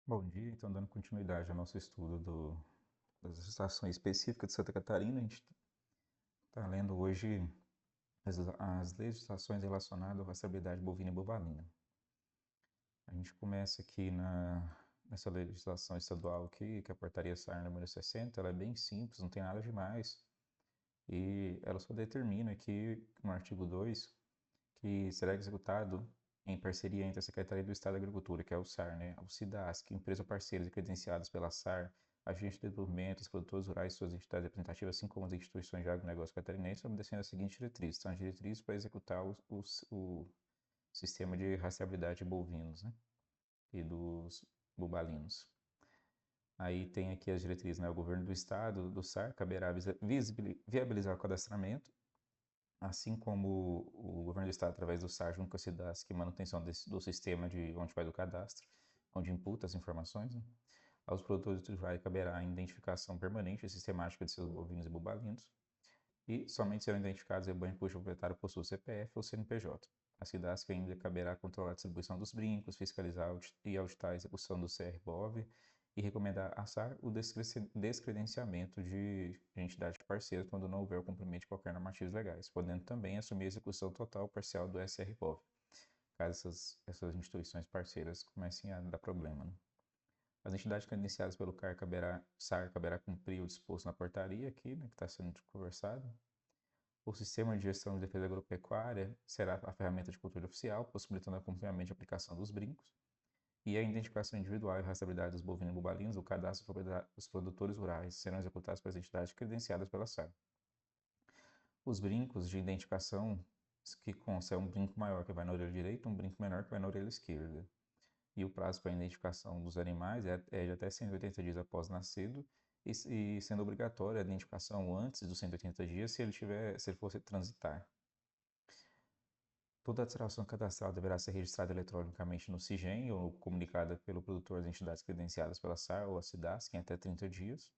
Bom dia, então dando continuidade ao nosso estudo das estações específicas de Santa Catarina, a gente está lendo hoje as legislações relacionadas à rastreabilidade bovina e bovalina. A gente começa aqui nessa legislação estadual aqui, que é a portaria SAR número 60, ela é bem simples, não tem nada demais, e ela só determina aqui no artigo 2 que será executado em parceria entre a Secretaria do Estado da Agricultura, que é o SAR, né, o SIDASC, empresa parceiras e credenciadas pela SAR, agentes de desenvolvimento, os produtores rurais e suas entidades representativas, assim como as instituições de agronegócio catarinense, obedecendo a seguinte diretriz. São as diretrizes para executar o sistema de rastreabilidade de bovinos, né, e dos bubalinos. Aí tem aqui as diretrizes, né, o governo do estado, do SAR, caberá viabilizar o cadastramento, assim como o governo do estado, através do SAR, junto com a SIDASC, manutenção do sistema de onde faz o cadastro, onde imputa as informações, né? Aos produtores rurais caberá a identificação permanente e sistemática de seus bovinos e bubalinos, e somente serão identificados rebanhos cujo proprietário possui CPF ou CNPJ. A SIDASC ainda caberá controlar a distribuição dos brincos, fiscalizar e auditar a execução do CRBOV e recomendar a SAR o descredenciamento de entidade parceira quando não houver o cumprimento de qualquer normativas legais, podendo também assumir a execução total ou parcial do SRBOV, caso essas instituições parceiras comecem a dar problema, né? As entidades credenciadas pelo SAR caberá cumprir o disposto na portaria aqui, né, que está sendo conversado. O sistema de gestão de defesa agropecuária será a ferramenta de cultura oficial, possibilitando acompanhamento e aplicação dos brincos. E a identificação individual e rastreabilidade dos bovinos e bubalinos, o cadastro dos produtores rurais, serão executados pelas entidades credenciadas pela SAR. Os brincos de identificação que consta é um brinco maior que vai na orelha direita, um brinco menor que vai na orelha esquerda. E o prazo para a identificação dos animais é de até 180 dias após nascido, e sendo obrigatória a identificação antes dos 180 dias se ele fosse transitar. Toda alteração cadastral deverá ser registrada eletronicamente no SIGEM ou comunicada pelo produtor às entidades credenciadas pela SAR ou a SIDASC em até 30 dias.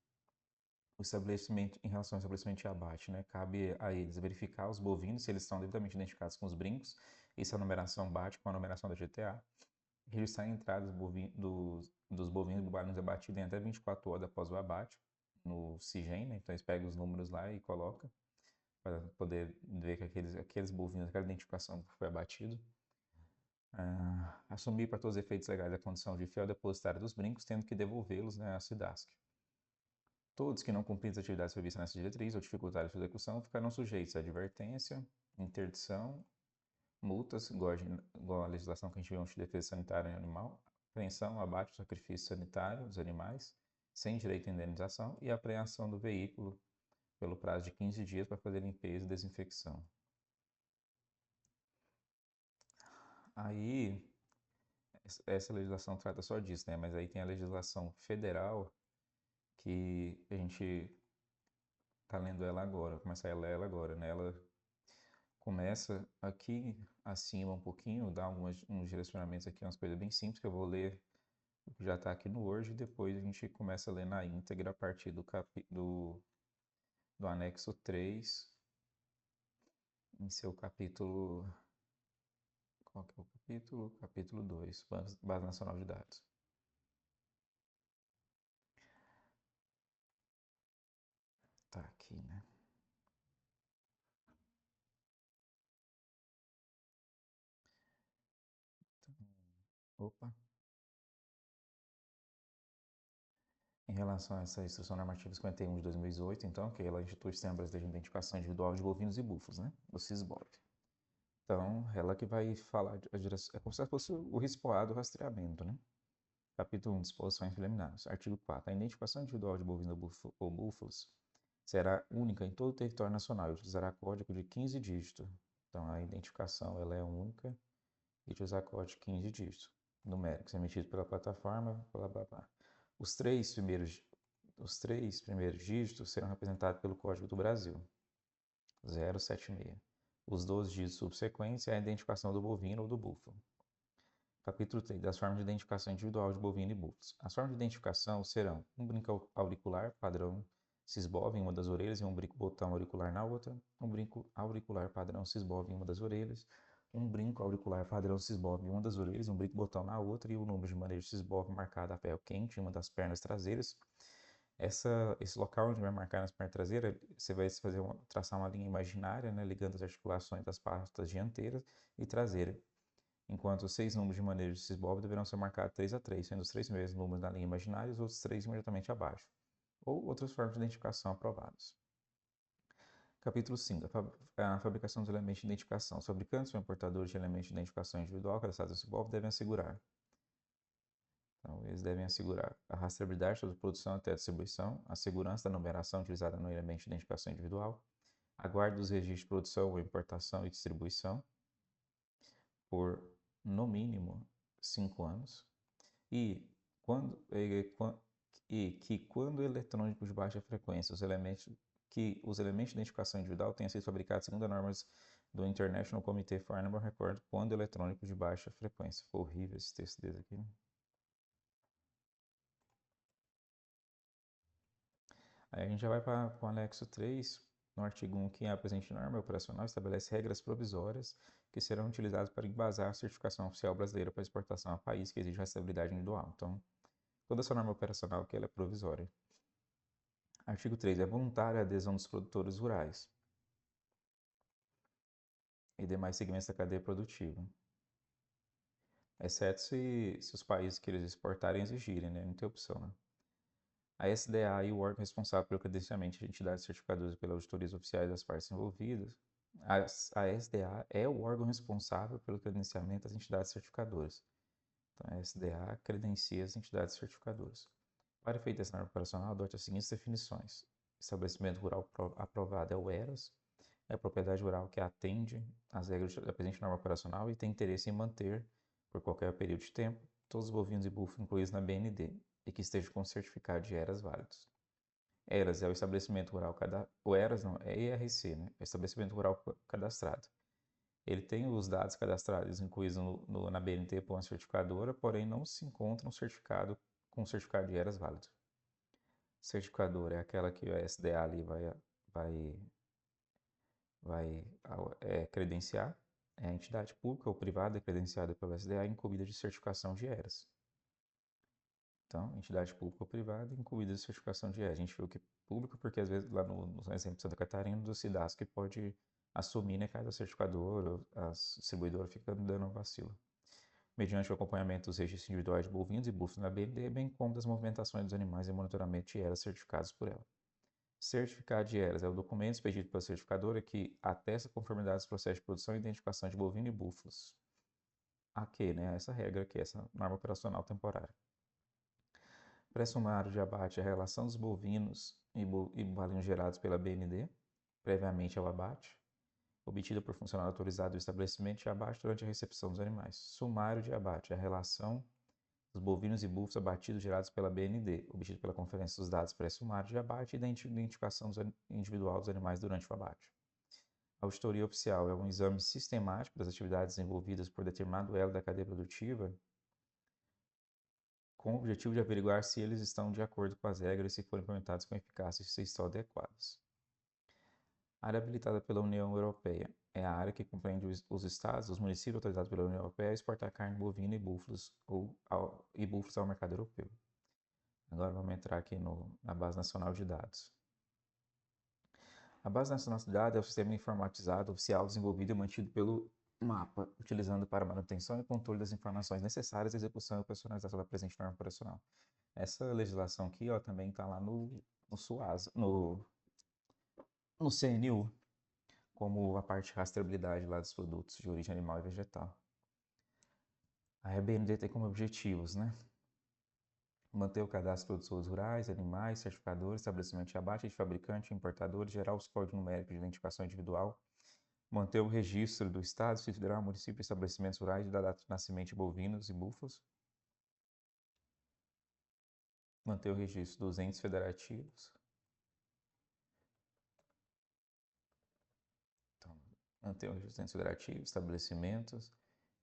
O estabelecimento, em relação ao estabelecimento de abate, né, cabe a eles verificar os bovinos se eles estão devidamente identificados com os brincos e se a numeração bate com a numeração da GTA. Registrar a entrada dos bovinos e bubalinos abatidos em até 24 horas após o abate no SIGEM, né? Então eles pegam os números lá e colocam para poder ver que aqueles bovinos, aquela identificação foi abatido. Assumir para todos os efeitos legais a condição de fiel depositário dos brincos, tendo que devolvê-los, né, à SIDASC. Todos que não cumprem as atividades previstas nessa diretriz ou dificultarem a sua execução ficarão sujeitos a advertência, interdição, multas, igual a legislação que a gente viu de defesa sanitária animal, apreensão, abate, sacrifício sanitário dos animais, sem direito à indenização, e apreensão do veículo pelo prazo de 15 dias para fazer limpeza e desinfecção. Aí, essa legislação trata só disso, né? Mas aí tem a legislação federal que a gente tá lendo ela agora, começar a ler ela agora, né? Ela começa aqui acima um pouquinho, dá uns direcionamentos aqui, umas coisas bem simples que eu vou ler, já está aqui no Word, e depois a gente começa a ler na íntegra a partir do anexo 3, em seu capítulo. Qual que é o capítulo? Capítulo 2, Base Nacional de Dados. Tá aqui, né? Então, opa. Em relação a essa instrução normativa 51 de 2018, então, que ela institui o Sistema Brasileiro de Identificação Individual de Bovinos e Búfalos, né? O SISBOV. Então, ela que vai falar, é como se fosse o RISPOA do rastreamento, né? Capítulo 1, Disposições Preliminares. Artigo 4. A identificação individual de bovinos ou búfalos será única em todo o território nacional e utilizará código de 15 dígitos. Então, a identificação ela é única e utilizará código de 15 dígitos numéricos, emitido pela plataforma, blá, blá, blá. Os três primeiros dígitos serão representados pelo Código do Brasil, 076. Os 12 dígitos subsequentes é a identificação do bovino ou do búfalo. Capítulo 3. Das formas de identificação individual de bovino e búfalos. As formas de identificação serão um brinco auricular padrão Sisbov em uma das orelhas e um brinco botão auricular na outra, um brinco auricular padrão Sisbov em uma das orelhas, um brinco auricular padrão Sysbov em uma das orelhas, um brinco botão na outra e o número de manejo Sysbov marcado a ferro quente em uma das pernas traseiras. Esse local onde vai marcar nas pernas traseiras, você vai traçar uma linha imaginária, né, ligando as articulações das patas dianteiras e traseira, enquanto os 6 números de manejo de Sysbov deverão ser marcados 3 a 3, sendo os 3 primeiros números na linha imaginária e os outros 3 imediatamente abaixo, ou outras formas de identificação aprovadas. Capítulo 5. A fabricação dos elementos de identificação. Os fabricantes ou importadores de elementos de identificação individual cadastrados no Sysbov devem assegurar. Então, eles devem assegurar a rastreabilidade da produção até a distribuição, a segurança da numeração utilizada no elemento de identificação individual, a guarda dos registros de produção ou importação e distribuição por, no mínimo, 5 anos, e que quando eletrônicos de baixa frequência, os elementos de identificação individual tenham sido fabricados segundo as normas do International Committee for Animal Record, quando eletrônicos de baixa frequência. Foi horrível esse texto desse aqui, né? Aí a gente já vai para o anexo 3, no artigo 1, que a presente norma operacional estabelece regras provisórias que serão utilizadas para embasar a certificação oficial brasileira para exportação a país que exige rastreabilidade individual. Então, toda essa norma operacional aqui ela é provisória. Artigo 3. É voluntária a adesão dos produtores rurais e demais segmentos da cadeia produtiva, exceto se os países que eles exportarem exigirem, né? Não tem opção, né? A SDA e o órgão responsável pelo credenciamento de entidades certificadoras e pelas auditorias oficiais das partes envolvidas. A SDA é o órgão responsável pelo credenciamento das entidades certificadoras. Então, a SDA credencia as entidades certificadoras. Para efeito dessa norma operacional, adote as seguintes definições. Estabelecimento rural aprovado é o ERAS, é a propriedade rural que atende às regras da presente norma operacional e tem interesse em manter, por qualquer período de tempo, todos os bovinos e búfalos incluídos na BND e que esteja com certificado de ERAS válidos. ERAS é o estabelecimento rural o ERAS não, é ERC, né? É o estabelecimento rural cadastrado. Ele tem os dados cadastrados incluídos na BNT por uma certificadora, porém não se encontra um certificado com certificado de ERAS válido. Certificadora é aquela que a SDA ali vai credenciar, é a entidade pública ou privada credenciada pela SDA incumbida de certificação de ERAS. Então, entidade pública ou privada incluída de certificação de ERAS. A gente viu que público porque às vezes lá no exemplo de Santa Catarina, do Cidasc pode assumir, né, cada certificador, a distribuidora fica dando um vacilo. Mediante o acompanhamento dos registros individuais de bovinos e búfalos na BND, bem como das movimentações dos animais e monitoramento de ERAS certificados por ela. Certificado de ERAS é o documento expedido pela certificadora que atesta a conformidade dos processos de produção e identificação de bovino e búfalos. Aqui, né? Essa regra aqui, essa norma operacional temporária. Pré-sumário de abate é a relação dos bovinos e bovinos gerados pela BND, previamente ao abate, obtida por funcionário autorizado do estabelecimento de abate durante a recepção dos animais. Sumário de abate é a relação dos bovinos e búfalos abatidos gerados pela BND, obtido pela conferência dos dados pré-sumários de abate e da identificação individual dos animais durante o abate. A auditoria oficial é um exame sistemático das atividades desenvolvidas por determinado elo da cadeia produtiva, com o objetivo de averiguar se eles estão de acordo com as regras e se forem implementados com eficácia e se estão adequados. A área habilitada pela União Europeia é a área que compreende os estados, os municípios autorizados pela União Europeia a exportar carne bovina e búfalos ao mercado europeu. Agora vamos entrar aqui na Base Nacional de Dados. A Base Nacional de Dados é o sistema informatizado oficial desenvolvido e mantido pelo MAPA, utilizando para manutenção e controle das informações necessárias à execução e operacionalização da presente norma operacional. Essa legislação aqui, ó, também está lá no SUAS, no CNU, como a parte de rastreabilidade lá dos produtos de origem animal e vegetal. A EBND tem como objetivos, né? Manter o cadastro de produtores rurais, animais, certificadores, estabelecimento de abate de fabricante, importadores, gerar os códigos numéricos de identificação individual, manter o registro do Estado, Distrito Federal, município e estabelecimentos rurais da data de nascimento de bovinos e búfalos, manter o registro dos entes federativos, então, manter o registro dos entes federativos, estabelecimentos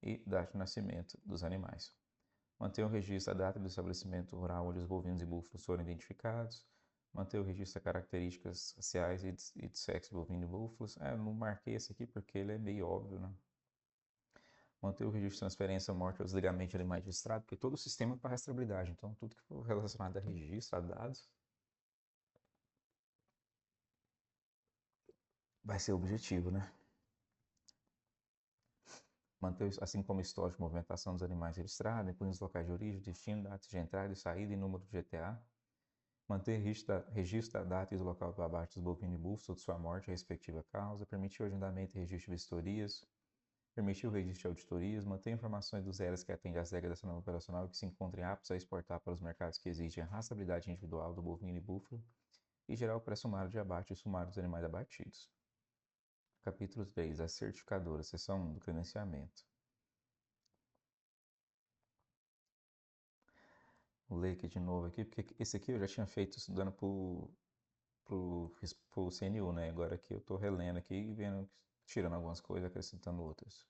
e data de nascimento dos animais. Manter o registro da data do estabelecimento rural onde os bovinos e búfalos foram identificados. Manter o registro de características raciais e de sexo bovino e búfalos. Eu não marquei esse aqui porque ele é meio óbvio, né? Manter o registro de transferência, morte ou desligamento de animais registrados, porque todo o sistema é para rastreabilidade. Então, tudo que for relacionado a registro, a dados, vai ser o objetivo, né? Manter, assim como o histórico de movimentação dos animais registrados, incluindo os locais de origem, destino, datas de entrada e saída e número de GTA. Manter registro da data e do local do abate dos bovinos e búfalos ou de sua morte, a respectiva causa. Permitir o agendamento e registro de vistorias. Permitir o registro de auditorias. Manter informações dos ERAs que atendem às regras da sistema operacional e que se encontrem aptos a exportar para os mercados que exigem a rastreabilidade individual do bovino e búfalo. E gerar o pré-sumário de abate e sumário dos animais abatidos. Capítulo 3. A certificadora. Seção 1 do credenciamento. Vou ler aqui de novo aqui, porque esse aqui eu já tinha feito estudando pro CNU, né? Agora aqui eu estou relendo aqui e vendo, tirando algumas coisas, acrescentando outras.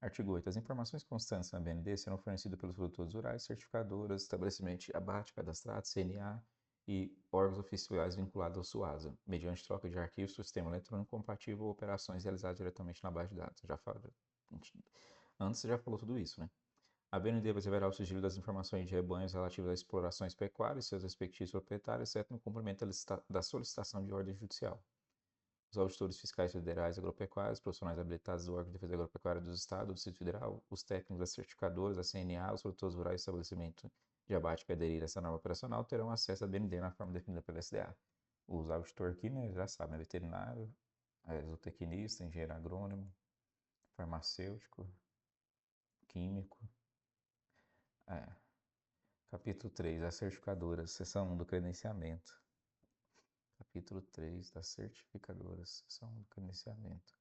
Artigo 8. As informações constantes na BND serão fornecidas pelos produtores rurais, certificadoras, estabelecimentos de abate, cadastrados, CNA e órgãos oficiais vinculados ao SUASA, mediante troca de arquivos do sistema eletrônico compatível ou operações realizadas diretamente na base de dados. Antes você já falou tudo isso, né? A BND preservará o sigilo das informações de rebanhos relativas às explorações pecuárias e seus respectivos proprietários, exceto no cumprimento da solicitação de ordem judicial. Os auditores fiscais federais agropecuários, profissionais habilitados do órgão de defesa agropecuária dos estados, do Distrito Federal, os técnicos das certificadoras, a CNA, os produtores rurais e estabelecimento de abate que aderir a essa norma operacional terão acesso à BND na forma definida pela SDA. Os auditores aqui, né, já sabem, veterinário, zootecnista, engenheiro agrônomo, farmacêutico, químico. Capítulo 3, as certificadoras, seção 1 do credenciamento. Capítulo 3 das certificadoras, seção 1 do credenciamento.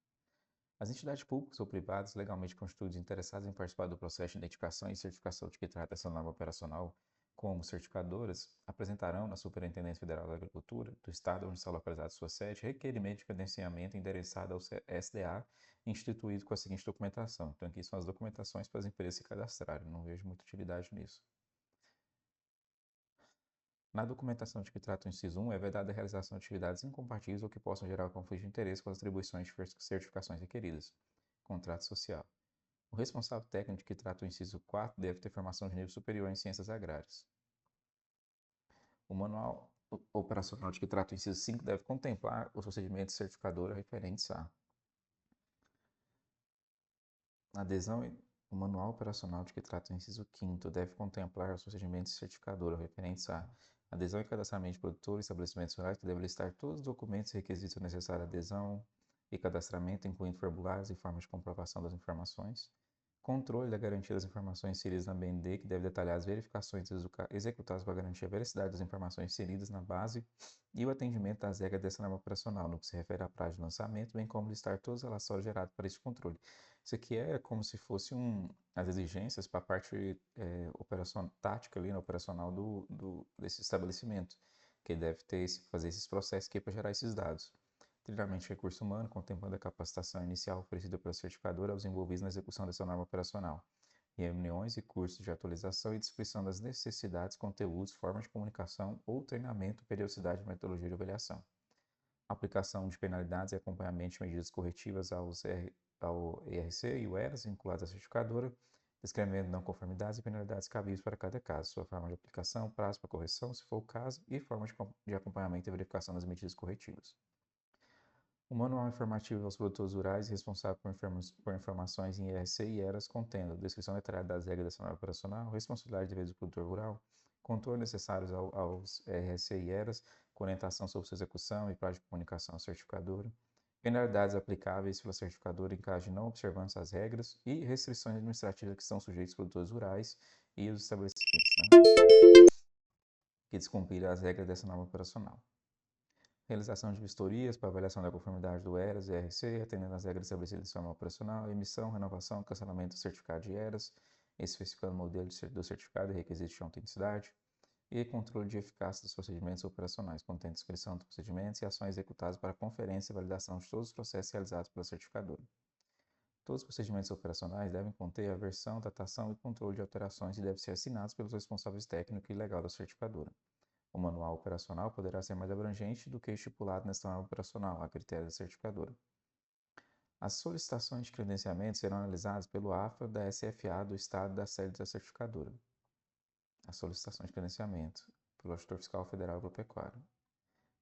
As entidades públicas ou privadas legalmente constituídas interessadas em participar do processo de identificação e certificação de que trata essa norma operacional, como certificadoras, apresentarão na Superintendência Federal da Agricultura, do Estado onde está localizada sua sede, requerimento de credenciamento endereçado ao SDA, instituído com a seguinte documentação. Então, aqui são as documentações para as empresas se cadastrarem, não vejo muita utilidade nisso. Na documentação de que trata o inciso 1, é vedada a realização de atividades incompatíveis ou que possam gerar conflito de interesse com as atribuições de certificações requeridas. Contrato social. O responsável técnico de que trata o inciso 4 deve ter formação de nível superior em ciências agrárias. O manual operacional de que trata o inciso 5 deve contemplar os procedimentos certificadora referentes a adesão. O manual operacional de que trata o inciso 5º deve contemplar os procedimentos certificadora referentes a adesão e cadastramento de produtores e estabelecimentos rurais, que deve listar todos os documentos e requisitos necessários à adesão e cadastramento, incluindo formulários e formas de comprovação das informações. Controle da garantia das informações inseridas na BND, que deve detalhar as verificações executadas para garantir a veracidade das informações inseridas na base e o atendimento das regras dessa norma operacional, no que se refere à prazo de lançamento, bem como listar todos os relatórios gerados para esse controle. Isso aqui é como se fosse as exigências para a parte tática ali, operacional desse estabelecimento, que deve fazer esses processos aqui para gerar esses dados. Treinamento de recurso humano, contemplando a capacitação inicial oferecida pela certificadora aos envolvidos na execução dessa norma operacional. Reuniões e cursos de atualização e descrição das necessidades, conteúdos, formas de comunicação ou treinamento, periodicidade, metodologia de avaliação. Aplicação de penalidades e acompanhamento de medidas corretivas ao ERC e o ERAS, vinculados à certificadora, descrevendo não conformidades e penalidades cabíveis para cada caso, sua forma de aplicação, prazo para correção, se for o caso, e forma de acompanhamento e verificação das medidas corretivas. O manual informativo aos produtores rurais responsável por informações em ERC e ERAS, contendo descrição detalhada das regras dessa norma operacional, responsabilidade de deveres do produtor rural, contornos necessários aos ERC e ERAS, com orientação sobre sua execução e prazo de comunicação ao certificador, penalidades aplicáveis pela certificadora em caso de não observância às regras e restrições administrativas que são sujeitos os produtores rurais e os estabelecimentos, que descumprirem as regras dessa norma operacional. Realização de vistorias para avaliação da conformidade do ERAS e ERC, atendendo às regras estabelecidas de forma operacional, emissão, renovação, cancelamento do certificado de ERAS, especificando o modelo do certificado e requisitos de autenticidade, e controle de eficácia dos procedimentos operacionais, contendo descrição dos procedimentos e ações executadas para conferência e validação de todos os processos realizados pela certificadora. Todos os procedimentos operacionais devem conter a versão, datação e controle de alterações e devem ser assinados pelos responsáveis técnico e legal da certificadora. O manual operacional poderá ser mais abrangente do que estipulado nesta norma operacional, a critério da certificadora. As solicitações de credenciamento serão analisadas pelo AFA da SFA do estado da sede da certificadora. As solicitações de credenciamento pelo Auditor Fiscal Federal Agropecuário.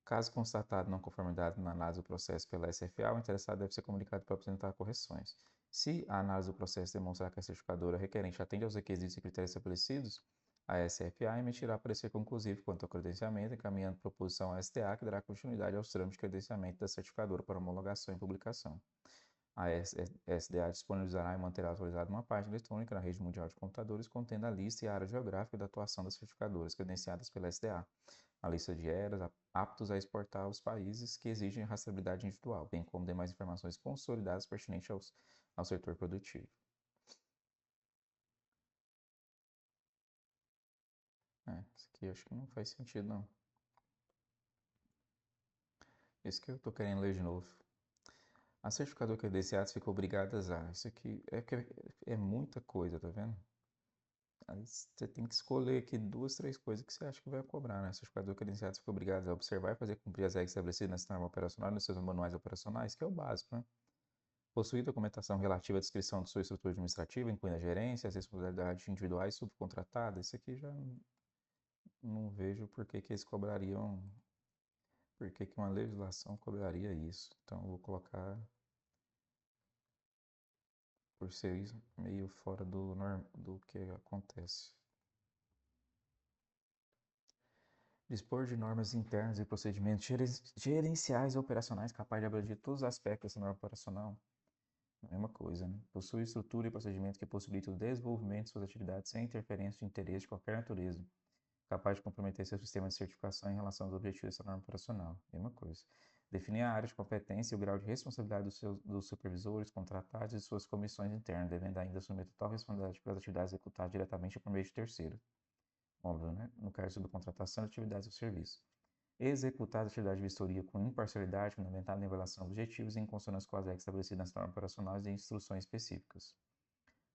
Caso constatado não conformidade na análise do processo pela SFA, o interessado deve ser comunicado para apresentar correções. Se a análise do processo demonstrar que a certificadora requerente atende aos requisitos e critérios estabelecidos, a SFA emitirá parecer conclusivo quanto ao credenciamento, encaminhando proposição à STA, que dará continuidade aos trâmites de credenciamento da certificadora para homologação e publicação. A SDA disponibilizará e manterá atualizada uma página eletrônica na rede mundial de computadores contendo a lista e a área geográfica da atuação das certificadoras credenciadas pela SDA, a lista de eras aptos a exportar aos países que exigem rastreabilidade individual, bem como demais informações consolidadas pertinentes ao setor produtivo. Isso aqui acho que não faz sentido, não. Isso que eu estou querendo ler de novo. A certificadora credenciadas ficou obrigadas a. Isso aqui é muita coisa, tá vendo? Aí você tem que escolher aqui 2, 3 coisas que você acha que vai cobrar, né? O certificador credenciado fica obrigado a observar e fazer cumprir as regras estabelecidas nessa norma operacional e nos seus manuais operacionais, que é o básico, né? Possuir documentação relativa à descrição de sua estrutura administrativa, incluindo a gerência, as responsabilidades individuais subcontratadas. Isso aqui já não vejo por que eles cobrariam, por que uma legislação cobraria isso. Então eu vou colocar por ser meio fora do que acontece. Dispor de normas internas e procedimentos gerenciais e operacionais capazes de abranger todos os aspectos da norma operacional. Mesma coisa, né? Possui estrutura e procedimento que possibilitam o desenvolvimento de suas atividades sem interferência de interesse de qualquer natureza, capaz de comprometer seu sistema de certificação em relação aos objetivos dessa norma operacional. Mesma coisa. Definir a área de competência e o grau de responsabilidade dos supervisores, contratados e suas comissões internas, devendo ainda assumir total responsabilidade pelas atividades executadas diretamente ou por meio de terceiro. Óbvio, né? No caso de subcontratação de atividades ou serviços. Executar a atividade de vistoria com imparcialidade, fundamentada na revelação de objetivos e em consonância com as regras estabelecidas nas normas operacionais e instruções específicas.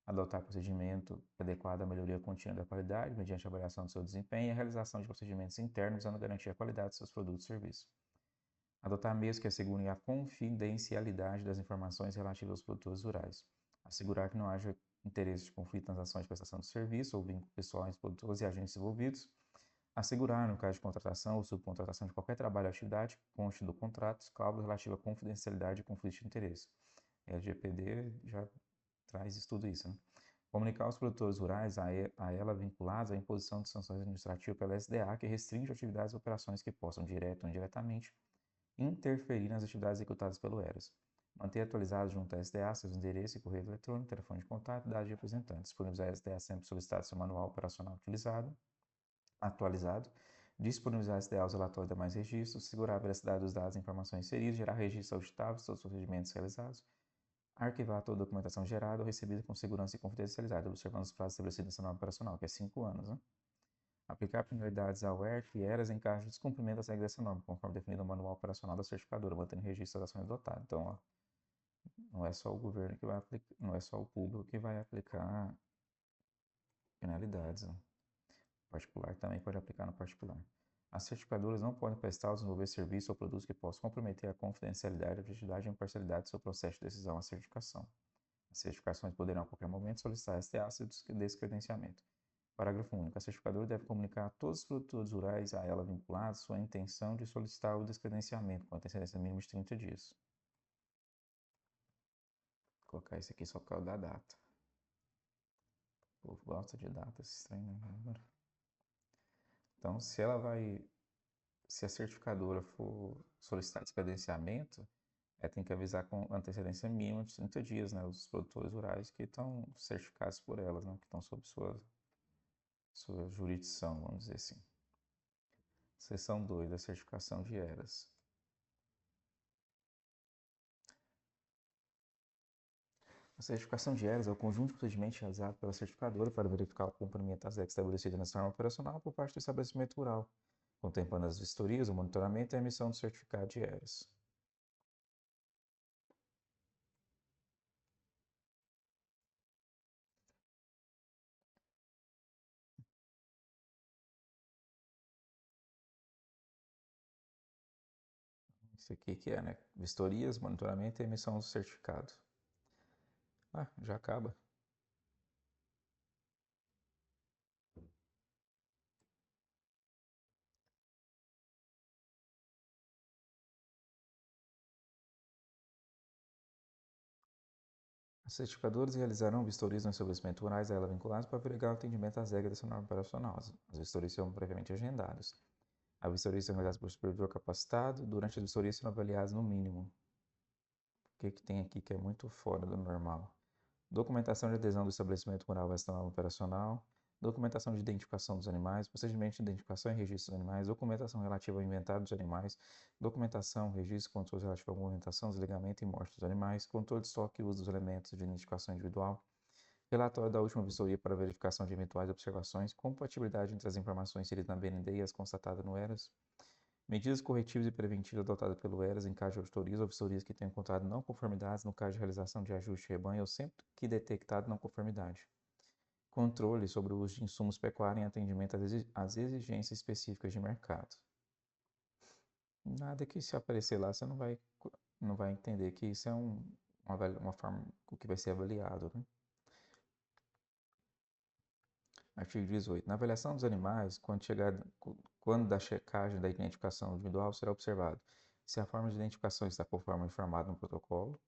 Adotar procedimento adequado à melhoria contínua da qualidade, mediante a avaliação do seu desempenho e a realização de procedimentos internos visando garantir a qualidade de seus produtos e serviços. Adotar meios que assegurem a confidencialidade das informações relativas aos produtores rurais. Assegurar que não haja interesse de conflito nas ações de prestação de serviço ou vínculo pessoal entre produtores e agentes envolvidos. Assegurar, no caso de contratação ou subcontratação de qualquer trabalho ou atividade, conste do contrato, cláusula relativa à confidencialidade e conflito de interesse. A LGPD já traz tudo isso, né? Comunicar aos produtores rurais a ela vinculados à imposição de sanções administrativas pela SDA que restringe atividades e operações que possam, direto ou indiretamente, interferir nas atividades executadas pelo ERAS. Manter atualizados junto à SDA seus endereços e correio eletrônico, telefone de contato e dados de representantes. Disponibilizar à SDA sempre solicitado seu manual operacional atualizado. Disponibilizar à SDA os relatórios de demais registros. Segurar a veracidade dos dados e informações inseridos. Gerar registros auditáveis de todos os procedimentos realizados. Arquivar toda a documentação gerada ou recebida com segurança e confidencialidade, observando os prazos estabelecidos nessa norma operacional, que é 5 anos, né? Aplicar penalidades ao ERC e ERAS em caso de descumprimento das regras dessa norma, conforme definido no manual operacional da certificadora, mantendo registro das ações adotadas. Então, ó, não é só o governo que vai aplicar, não é só o público que vai aplicar penalidades, ó. O particular também pode aplicar no particular. As certificadoras não podem prestar ou desenvolver serviços ou produtos que possam comprometer a confidencialidade, a objetividade e a imparcialidade do seu processo de decisão à certificação. As certificações poderão a qualquer momento solicitar STA seu descredenciamento. Parágrafo único. A certificadora deve comunicar a todos os produtores rurais a ela vinculados sua intenção de solicitar o descredenciamento com antecedência mínima de 30 dias. Vou colocar isso aqui só por causa da data. O povo gosta de data, esse estranho, né? Então, se a certificadora for solicitar descredenciamento, tem que avisar com antecedência mínima de 30 dias, né? Os produtores rurais que estão certificados por elas, né? Que estão sob sua jurisdição, vamos dizer assim. Seção 2 da certificação de ERAS. A certificação de ERAS é o conjunto de procedimentos realizado pela certificadora para verificar o cumprimento das regras estabelecidas na norma operacional por parte do estabelecimento rural, contemplando as vistorias, o monitoramento e a emissão do certificado de ERAS. Isso aqui que é, né? Vistorias, monitoramento e emissão do certificado. Ah, já acaba. Os certificadores realizarão vistorias nos estabelecimentos rurais a ela vinculados para verificar o atendimento às regras dessa norma operacional. As vistorias serão previamente agendadas. A vistoria será realizada por supervisor capacitado. Durante a vistoria serão avaliados no mínimo. O que tem aqui que é muito fora do normal? Documentação de adesão do estabelecimento rural a esta norma operacional. Documentação de identificação dos animais, procedimento de identificação e registro dos animais, documentação relativa ao inventário dos animais, documentação, registro e controle relativo à movimentação, desligamento e morte dos animais, controle de estoque e uso dos elementos de identificação individual, relatório da última vistoria para verificação de eventuais observações, compatibilidade entre as informações inseridas na BND e as constatadas no ERAS, medidas corretivas e preventivas adotadas pelo ERAS em caso de auditorias ou vistorias que tenham encontrado não conformidades no caso de realização de ajuste de rebanho ou sempre que detectado não conformidade. Controle sobre o uso de insumos pecuários em atendimento às exigências específicas de mercado. Nada que se aparecer lá você não vai entender que isso é uma forma que vai ser avaliado, né? Artigo 18. Na avaliação dos animais, quando da checagem da identificação individual, será observado se a forma de identificação está conforme informado no protocolo,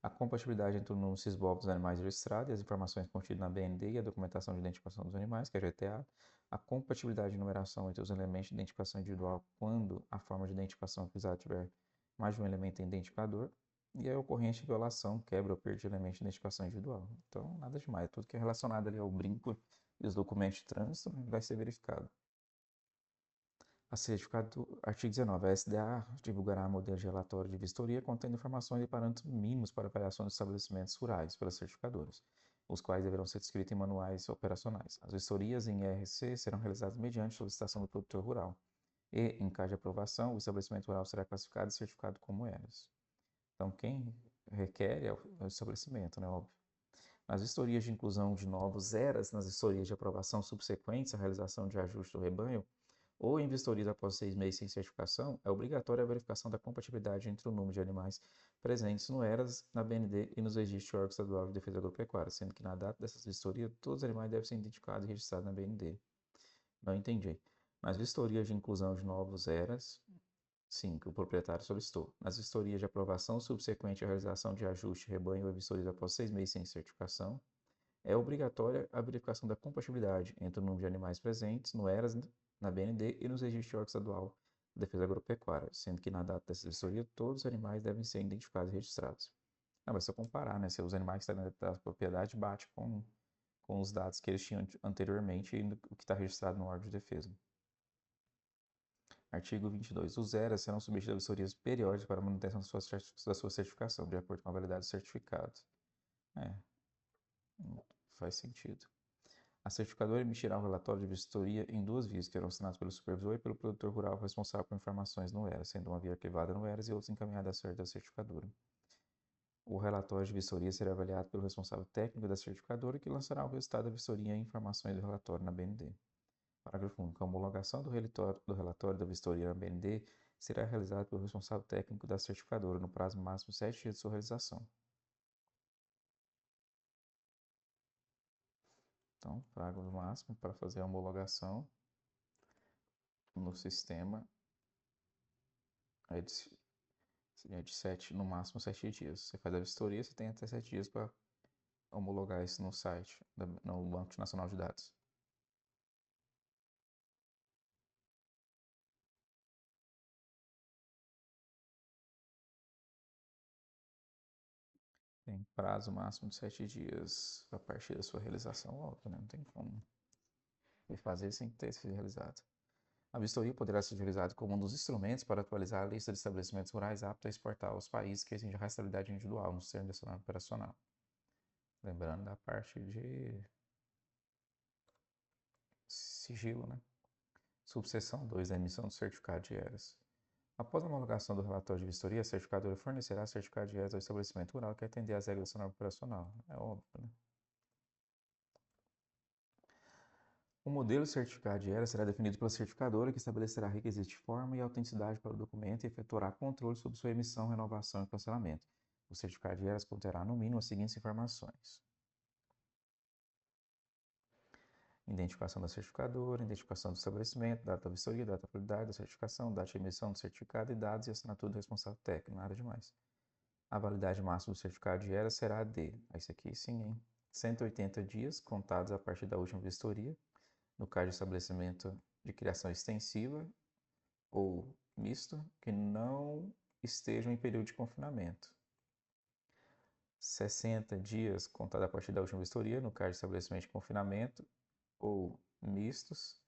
a compatibilidade entre o número CISBOB dos animais registrados e as informações contidas na BND e a documentação de identificação dos animais, que é a GTA, a compatibilidade de numeração entre os elementos de identificação individual quando a forma de identificação utilizada tiver mais de um elemento identificador, e a ocorrência de violação, quebra ou perda de elemento de identificação individual. Então, nada demais. Tudo que é relacionado ali ao brinco e os documentos de trânsito vai ser verificado. A certificado, artigo 19. A SDA divulgará modelo de relatório de vistoria contendo informações e parâmetros mínimos para avaliação de estabelecimentos rurais pelas certificadoras, os quais deverão ser descritos em manuais operacionais. As vistorias em IRC serão realizadas mediante solicitação do produtor rural e, em caso de aprovação, o estabelecimento rural será classificado e certificado como ERAS. Então, quem requer é o estabelecimento, né? Óbvio. Nas vistorias de inclusão de novos ERAS, nas vistorias de aprovação subsequentes à realização de ajuste do rebanho, ou em vistorias após 6 meses sem certificação, é obrigatória a verificação da compatibilidade entre o número de animais presentes no ERAS, na BND e nos registros do órgão estadual de defesa agropecuária, sendo que na data dessas vistorias, todos os animais devem ser identificados e registrados na BND. Não entendi. Nas vistorias de inclusão de novos ERAS, sim, que o proprietário solicitou. Nas vistorias de aprovação subsequente à realização de ajuste, rebanho ou vistorias após 6 meses sem certificação, é obrigatória a verificação da compatibilidade entre o número de animais presentes no ERAS, na BND e nos registros de órgão estadual de defesa agropecuária, sendo que na data dessa vistoria todos os animais devem ser identificados e registrados. Não, mas se eu comparar, né, se os animais que estão dentro da propriedade bate com os dados que eles tinham anteriormente e o que está registrado no órgão de defesa. Artigo 22. Os ERAs serão submetidos a vistorias periódicas para manutenção da sua certificação, de acordo com a validade do certificado. Faz sentido. A certificadora emitirá o relatório de vistoria em duas vias, que serão assinados pelo supervisor e pelo produtor rural responsável por informações no ERAS, sendo uma via arquivada no ERAS e outra encaminhada à sede da certificadora. O relatório de vistoria será avaliado pelo responsável técnico da certificadora, que lançará o resultado da vistoria e informações do relatório na BND. Parágrafo único. A homologação do relatório da vistoria na BND será realizada pelo responsável técnico da certificadora no prazo máximo de 7 dias de sua realização. Então, prazo máximo para fazer a homologação no sistema é de 7, no máximo 7 dias. Você faz a vistoria, você tem até 7 dias para homologar isso no site, no Banco Nacional de Dados. Tem prazo máximo de 7 dias a partir da sua realização, óbvio, né? Não tem como fazer sem ter sido realizado. A vistoria poderá ser utilizada como um dos instrumentos para atualizar a lista de estabelecimentos rurais aptos a exportar aos países que exigem rastreabilidade individual no sistema de operacional. Lembrando da parte de sigilo, né? Subseção 2 da emissão do certificado de ERAS. Após a homologação do relatório de vistoria, a certificadora fornecerá certificado de ERAS ao estabelecimento rural que atender às regras da norma operacional. É óbvio, né? O modelo certificado de era será definido pela certificadora, que estabelecerá requisitos de forma e autenticidade para o documento e efetuará controle sobre sua emissão, renovação e cancelamento. O certificado de eras conterá, no mínimo, as seguintes informações: identificação da certificadora, identificação do estabelecimento, data da vistoria, data da validade da certificação, data de emissão do certificado e dados e assinatura do responsável técnico, nada demais. A validade máxima do certificado de era será de, esse aqui sim, hein? 180 dias, contados a partir da última vistoria, no caso de estabelecimento de criação extensiva ou misto, que não estejam em período de confinamento. 60 dias, contado a partir da última vistoria, no caso de estabelecimento de confinamento ou mistos,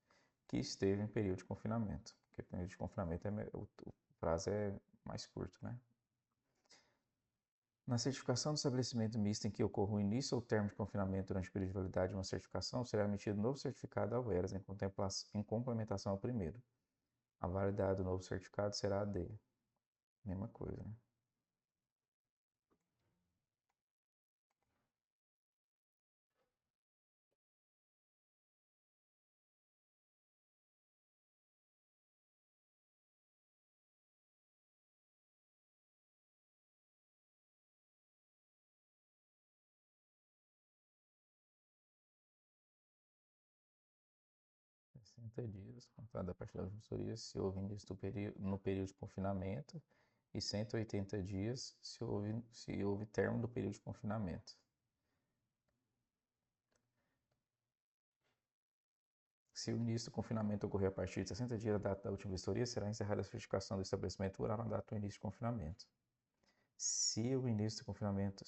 que estejam em período de confinamento. Porque o período de confinamento o prazo é mais curto, né? Na certificação do estabelecimento misto em que ocorra o início ou término de confinamento durante o período de validade de uma certificação, será emitido novo certificado ao ERAS em complementação ao primeiro. A validade do novo certificado será a de. Mesma coisa, né? Sessenta dias, contado a partir da vistoria, se houve início no período de confinamento, e 180 dias se houve término do período de confinamento. Se o início do confinamento ocorrer a partir de 60 dias da data da última vistoria, será encerrada a certificação do estabelecimento rural na data do início do confinamento. Se o início do confinamento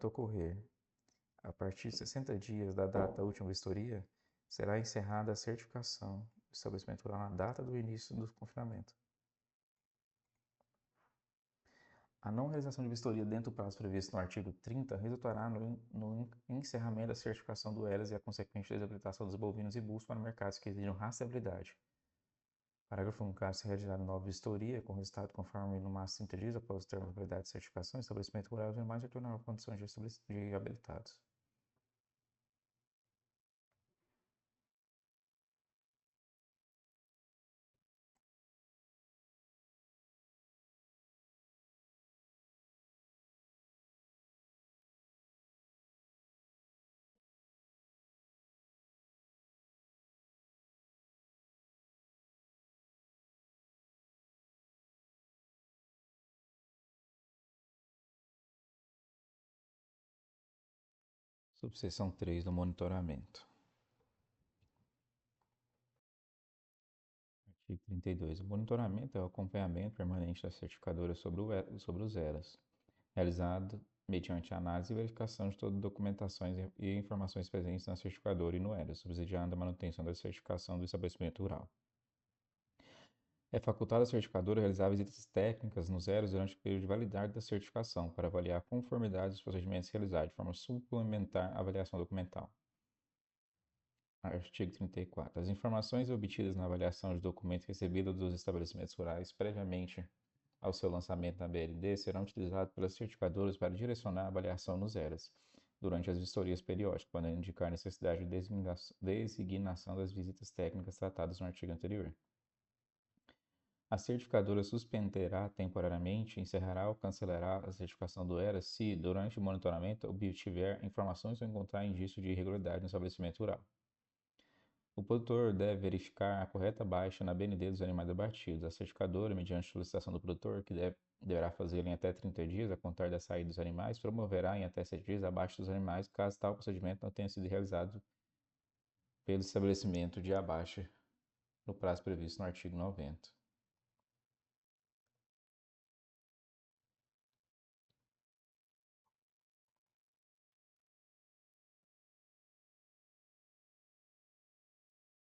ocorrer a partir de 60 dias da data da última vistoria, será encerrada a certificação do estabelecimento rural na data do início do confinamento. A não realização de vistoria dentro do prazo previsto no artigo 30 resultará no encerramento da certificação do ERAS e a consequente desabilitação dos bovinos e buls para mercados que exijam rastreabilidade. Parágrafo 1. Caso se realizar nova vistoria, com resultado conforme no máximo 30 dias após o término da validade de certificação, o estabelecimento rural e animais retornarão condições de habilitados. Subseção 3 do monitoramento. Artigo 32. O monitoramento é o acompanhamento permanente da certificadora sobre os ERAS, realizado mediante análise e verificação de todas as documentações e informações presentes na certificadora e no ERAS, subsidiando a manutenção da certificação do estabelecimento rural. É facultado à certificadora realizar visitas técnicas nos ERAS durante o período de validade da certificação, para avaliar a conformidade dos procedimentos realizados de forma suplementar à avaliação documental. Artigo 34. As informações obtidas na avaliação de documentos recebidos dos estabelecimentos rurais previamente ao seu lançamento na BLD serão utilizadas pelas certificadoras para direcionar a avaliação nos ERAS durante as vistorias periódicas, quando indicar necessidade de designação das visitas técnicas tratadas no artigo anterior. A certificadora suspenderá temporariamente, encerrará ou cancelará a certificação do ERAS se, durante o monitoramento, obtiver informações ou encontrar indício de irregularidade no estabelecimento rural. O produtor deve verificar a correta baixa na BND dos animais abatidos. A certificadora, mediante solicitação do produtor, que deverá fazê-lo em até 30 dias a contar da saída dos animais, promoverá em até 7 dias a baixa dos animais, caso tal procedimento não tenha sido realizado pelo estabelecimento de abaixa no prazo previsto no artigo 90.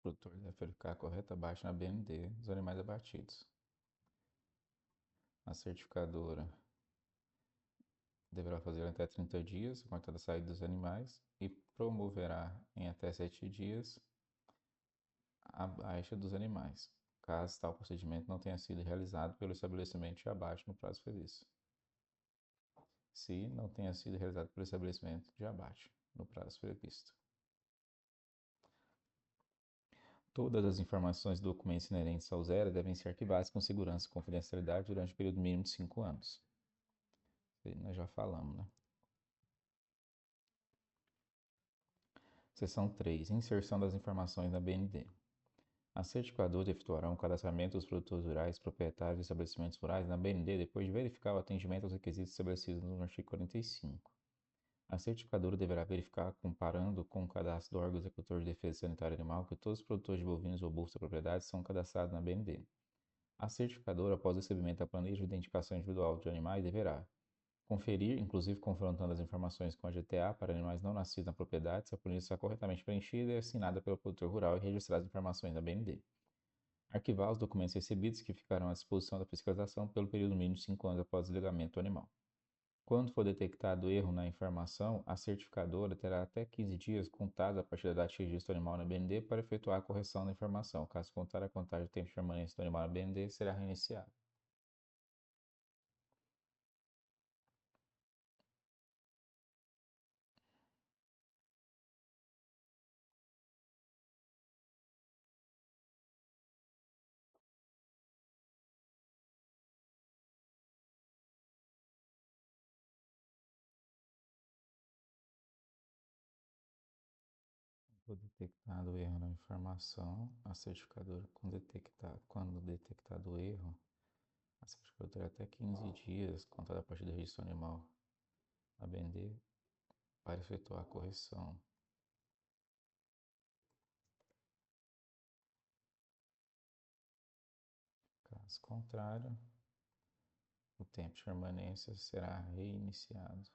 O produtor deve verificar a correta baixa na BND dos animais abatidos. A certificadora deverá fazer até 30 dias, a contar da saída dos animais, e promoverá em até 7 dias a baixa dos animais, caso tal procedimento não tenha sido realizado pelo estabelecimento de abate no prazo previsto. Se não tenha sido realizado pelo estabelecimento de abate no prazo previsto. Todas as informações e documentos inerentes ao zero devem ser arquivadas com segurança e confidencialidade durante um período mínimo de 5 anos. Isso aí nós já falamos, né? Seção 3. Inserção das informações na BND. A certificadora efetuará um cadastramento dos produtores rurais, proprietários de estabelecimentos rurais na BND depois de verificar o atendimento aos requisitos estabelecidos no artigo 45. A certificadora deverá verificar, comparando com o cadastro do órgão executor de defesa sanitária animal, que todos os produtores de bovinos ou bolsa propriedade são cadastrados na BND. A certificadora, após o recebimento da planilha de identificação individual de animais, deverá conferir, inclusive confrontando as informações com a GTA para animais não nascidos na propriedade, se a planilha está corretamente preenchida e assinada pelo produtor rural e registrar as informações na BND. Arquivar os documentos recebidos que ficarão à disposição da fiscalização pelo período mínimo de 5 anos após o desligamento do animal. Quando for detectado erro na informação, a certificadora terá até 15 dias contados a partir da data de registro do animal na BND para efetuar a correção da informação. Caso contrário, a contagem de tempo de permanência do animal na BND será reiniciada. Quando detectado o erro na informação, a certificadora, quando detectado o erro, a certificadora terá até 15 dias contada a partir do registro animal na BND para efetuar a correção. Caso contrário, o tempo de permanência será reiniciado.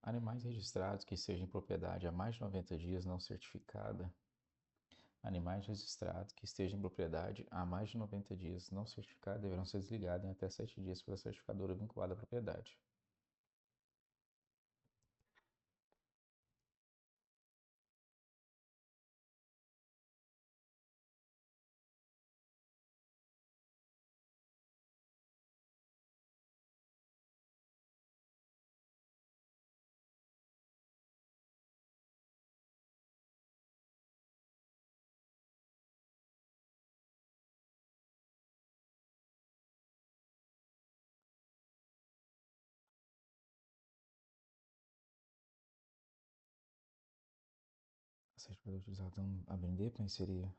Animais registrados que estejam em propriedade há mais de 90 dias não certificada. Animais registrados que estejam em propriedade há mais de 90 dias não certificada deverão ser desligados em até 7 dias pela certificadora vinculada à propriedade. A certificadora utilizada a vender para inserir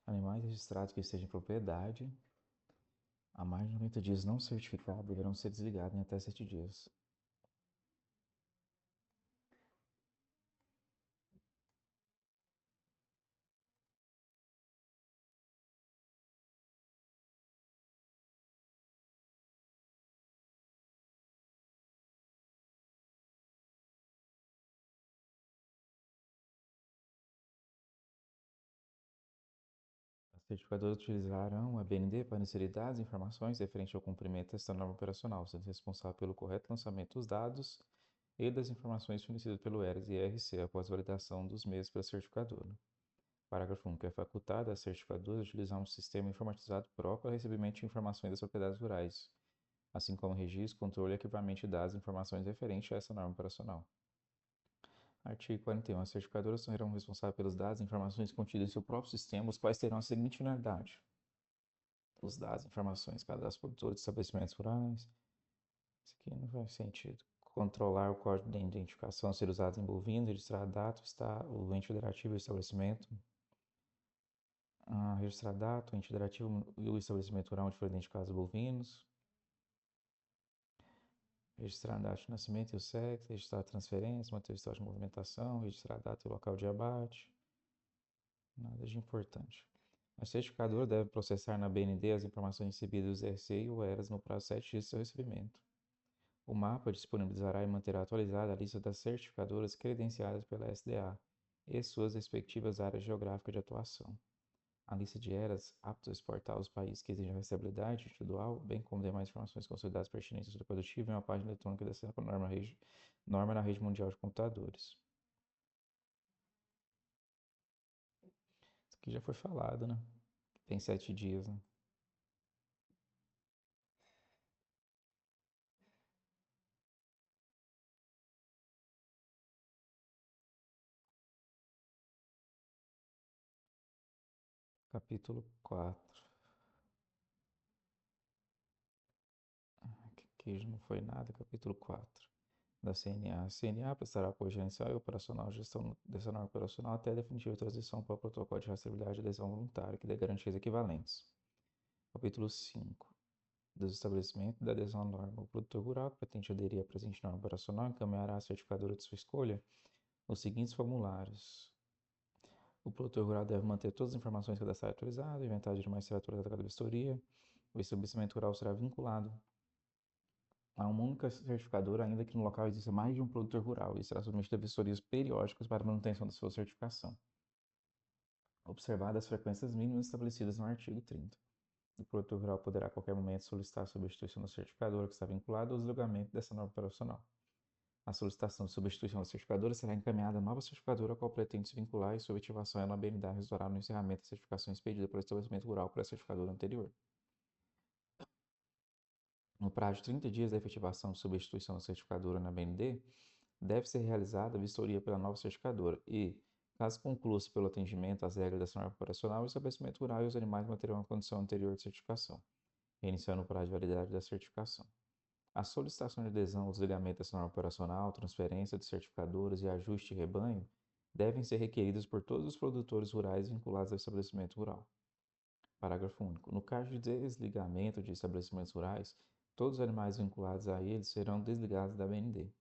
animais registrados que estejam em propriedade há mais de 90 dias não certificados deverão ser desligados em até 7 dias. As certificadoras utilizarão a BND para inserir dados e informações referentes ao cumprimento desta norma operacional, sendo responsável pelo correto lançamento dos dados e das informações fornecidas pelo ERAS e ERC após validação dos mesmos pela certificadora. Parágrafo 1. Que é facultado às certificadoras utilizar um sistema informatizado próprio para recebimento de informações das propriedades rurais, assim como registro, controle e arquivamento de dados e informações referentes a essa norma operacional. Artigo 41. As certificadoras serão responsáveis pelos dados e informações contidas em seu próprio sistema, os quais terão a seguinte finalidade: os dados e informações cadastro produtores de estabelecimentos rurais. Isso aqui não faz sentido. Controlar o código de identificação a ser usado em bovino, registrar a data, o ente federativo e o estabelecimento. Registrar a data, o ente federativo e o estabelecimento rural onde foram identificados os bovinos. Registrar a data de nascimento e o sexo, registrar a transferência, manter o estado de movimentação, registrar a data e o local de abate. Nada de importante. A certificadora deve processar na BND as informações recebidas dos RC e o ERAS no prazo de 7 dias de seu recebimento. O mapa disponibilizará e manterá atualizada a lista das certificadoras credenciadas pela SDA e suas respectivas áreas geográficas de atuação. A lista de ERAs aptas a exportar aos países que exigem rastreabilidade individual, bem como demais informações consolidadas pertinentes ao produtivo, em uma página eletrônica dessa norma na rede mundial de computadores. Isso aqui já foi falado, né? Tem 7 dias, né? Capítulo 4. Aqui já não foi nada. Capítulo 4. Da CNA. A CNA prestará apoio gerencial e operacional, gestão dessa norma operacional até a definitiva transição para o protocolo de rastreabilidade de adesão voluntária, que dê garantias equivalentes. Capítulo 5. Dos estabelecimentos da adesão à norma. O produtor rural que pretende aderir à presente norma operacional encaminhará à certificadora de sua escolha os seguintes formulários. O produtor rural deve manter todas as informações cadastrais atualizadas, o inventário de animais será atualizado a cada vistoria, o estabelecimento rural será vinculado a uma única certificadora, ainda que no local exista mais de um produtor rural, e será submetido a vistorias periódicas para manutenção da sua certificação, observadas as frequências mínimas estabelecidas no artigo 30. O produtor rural poderá a qualquer momento solicitar a substituição da certificadora que está vinculada ao desligamento dessa norma operacional. A solicitação de substituição da certificadora será encaminhada à nova certificadora a qual pretende se vincular e sua ativação na BNDA resultará no encerramento da certificação expedida pelo estabelecimento rural para a certificadora anterior. No prazo de 30 dias da efetivação de substituição da certificadora na BND, deve ser realizada a vistoria pela nova certificadora e, caso conclua-se pelo atendimento às regras dessa norma operacional, o estabelecimento rural e os animais manterão a condição anterior de certificação, reiniciando o prazo de validade da certificação. A solicitação de adesão ao desligamento dessa norma operacional, transferência de certificadoras e ajuste de rebanho devem ser requeridas por todos os produtores rurais vinculados ao estabelecimento rural. Parágrafo único. No caso de desligamento de estabelecimentos rurais, todos os animais vinculados a eles serão desligados da BND.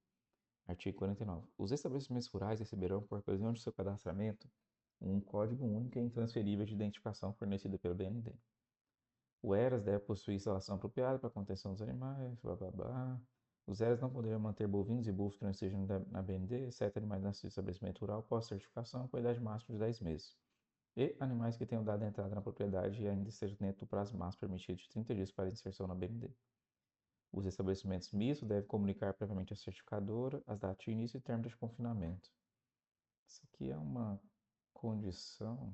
Artigo 49. Os estabelecimentos rurais receberão, por ocasião de seu cadastramento, um código único e intransferível de identificação fornecido pelo BND. O ERAS deve possuir instalação apropriada para a contenção dos animais, blá blá blá. Os ERAS não poderão manter bovinos e búfalos que não estejam na BND, exceto animais nascidos em estabelecimento rural pós-certificação com idade máxima de 10 meses. E animais que tenham dado entrada na propriedade e ainda estejam dentro do prazo máximo permitido de 30 dias para inserção na BND. Os estabelecimentos mistos devem comunicar previamente à certificadora as datas de início e término de confinamento. Isso aqui é uma condição.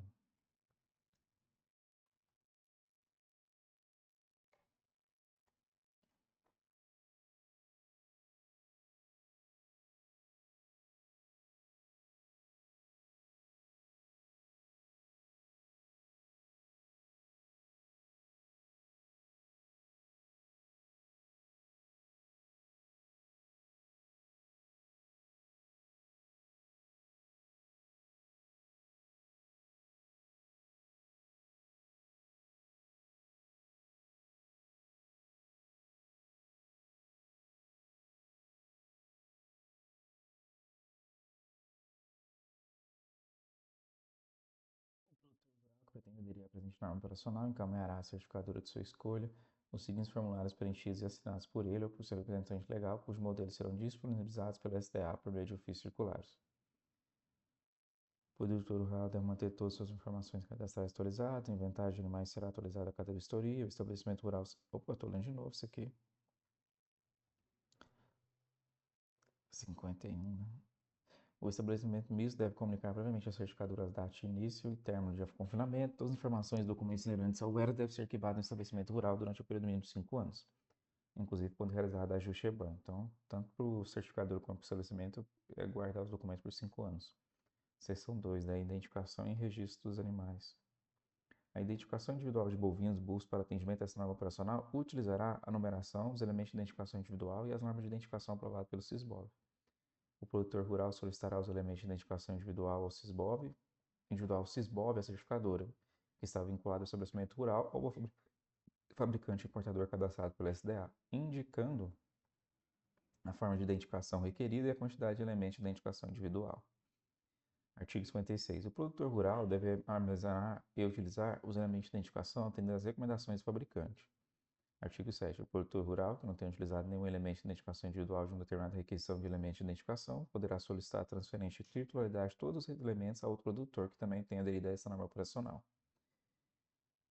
Que pretende aderir à presente norma operacional encaminhará à certificadora de sua escolha os seguintes formulários preenchidos e assinados por ele ou por seu representante legal, cujos modelos serão disponibilizados pela SDA por meio de ofícios circulares. O produtor rural deve manter todas as suas informações cadastrais atualizadas, o inventário de animais será atualizado a cada vistoria, o estabelecimento rural... Opa, estou lendo de novo isso aqui. 51, né? O estabelecimento misto deve comunicar previamente à certificadora as datas de início e término de confinamento. Todas as informações e documentos inerentes ao ERA devem ser arquivados no estabelecimento rural durante o período mínimo de 5 anos, inclusive quando realizado ajuste EBAN. Então, tanto para o certificador quanto para o estabelecimento, é guardar os documentos por 5 anos. Seção 2, da identificação e registro dos animais. A identificação individual de bovinos búfalos para atendimento dessa norma operacional utilizará a numeração, os elementos de identificação individual e as normas de identificação aprovadas pelo SISBOV. O produtor rural solicitará os elementos de identificação individual ao SISBOV, à certificadora, que está vinculada ao estabelecimento rural ou ao fabricante importador cadastrado pela SDA, indicando a forma de identificação requerida e a quantidade de elementos de identificação individual. Artigo 56. O produtor rural deve armazenar e utilizar os elementos de identificação atendendo às recomendações do fabricante. Artigo 7. O produtor rural, que não tenha utilizado nenhum elemento de identificação individual de uma determinada requisição de elemento de identificação, poderá solicitar a transferência de titularidade de todos os elementos a outro produtor que também tenha aderido a essa norma operacional.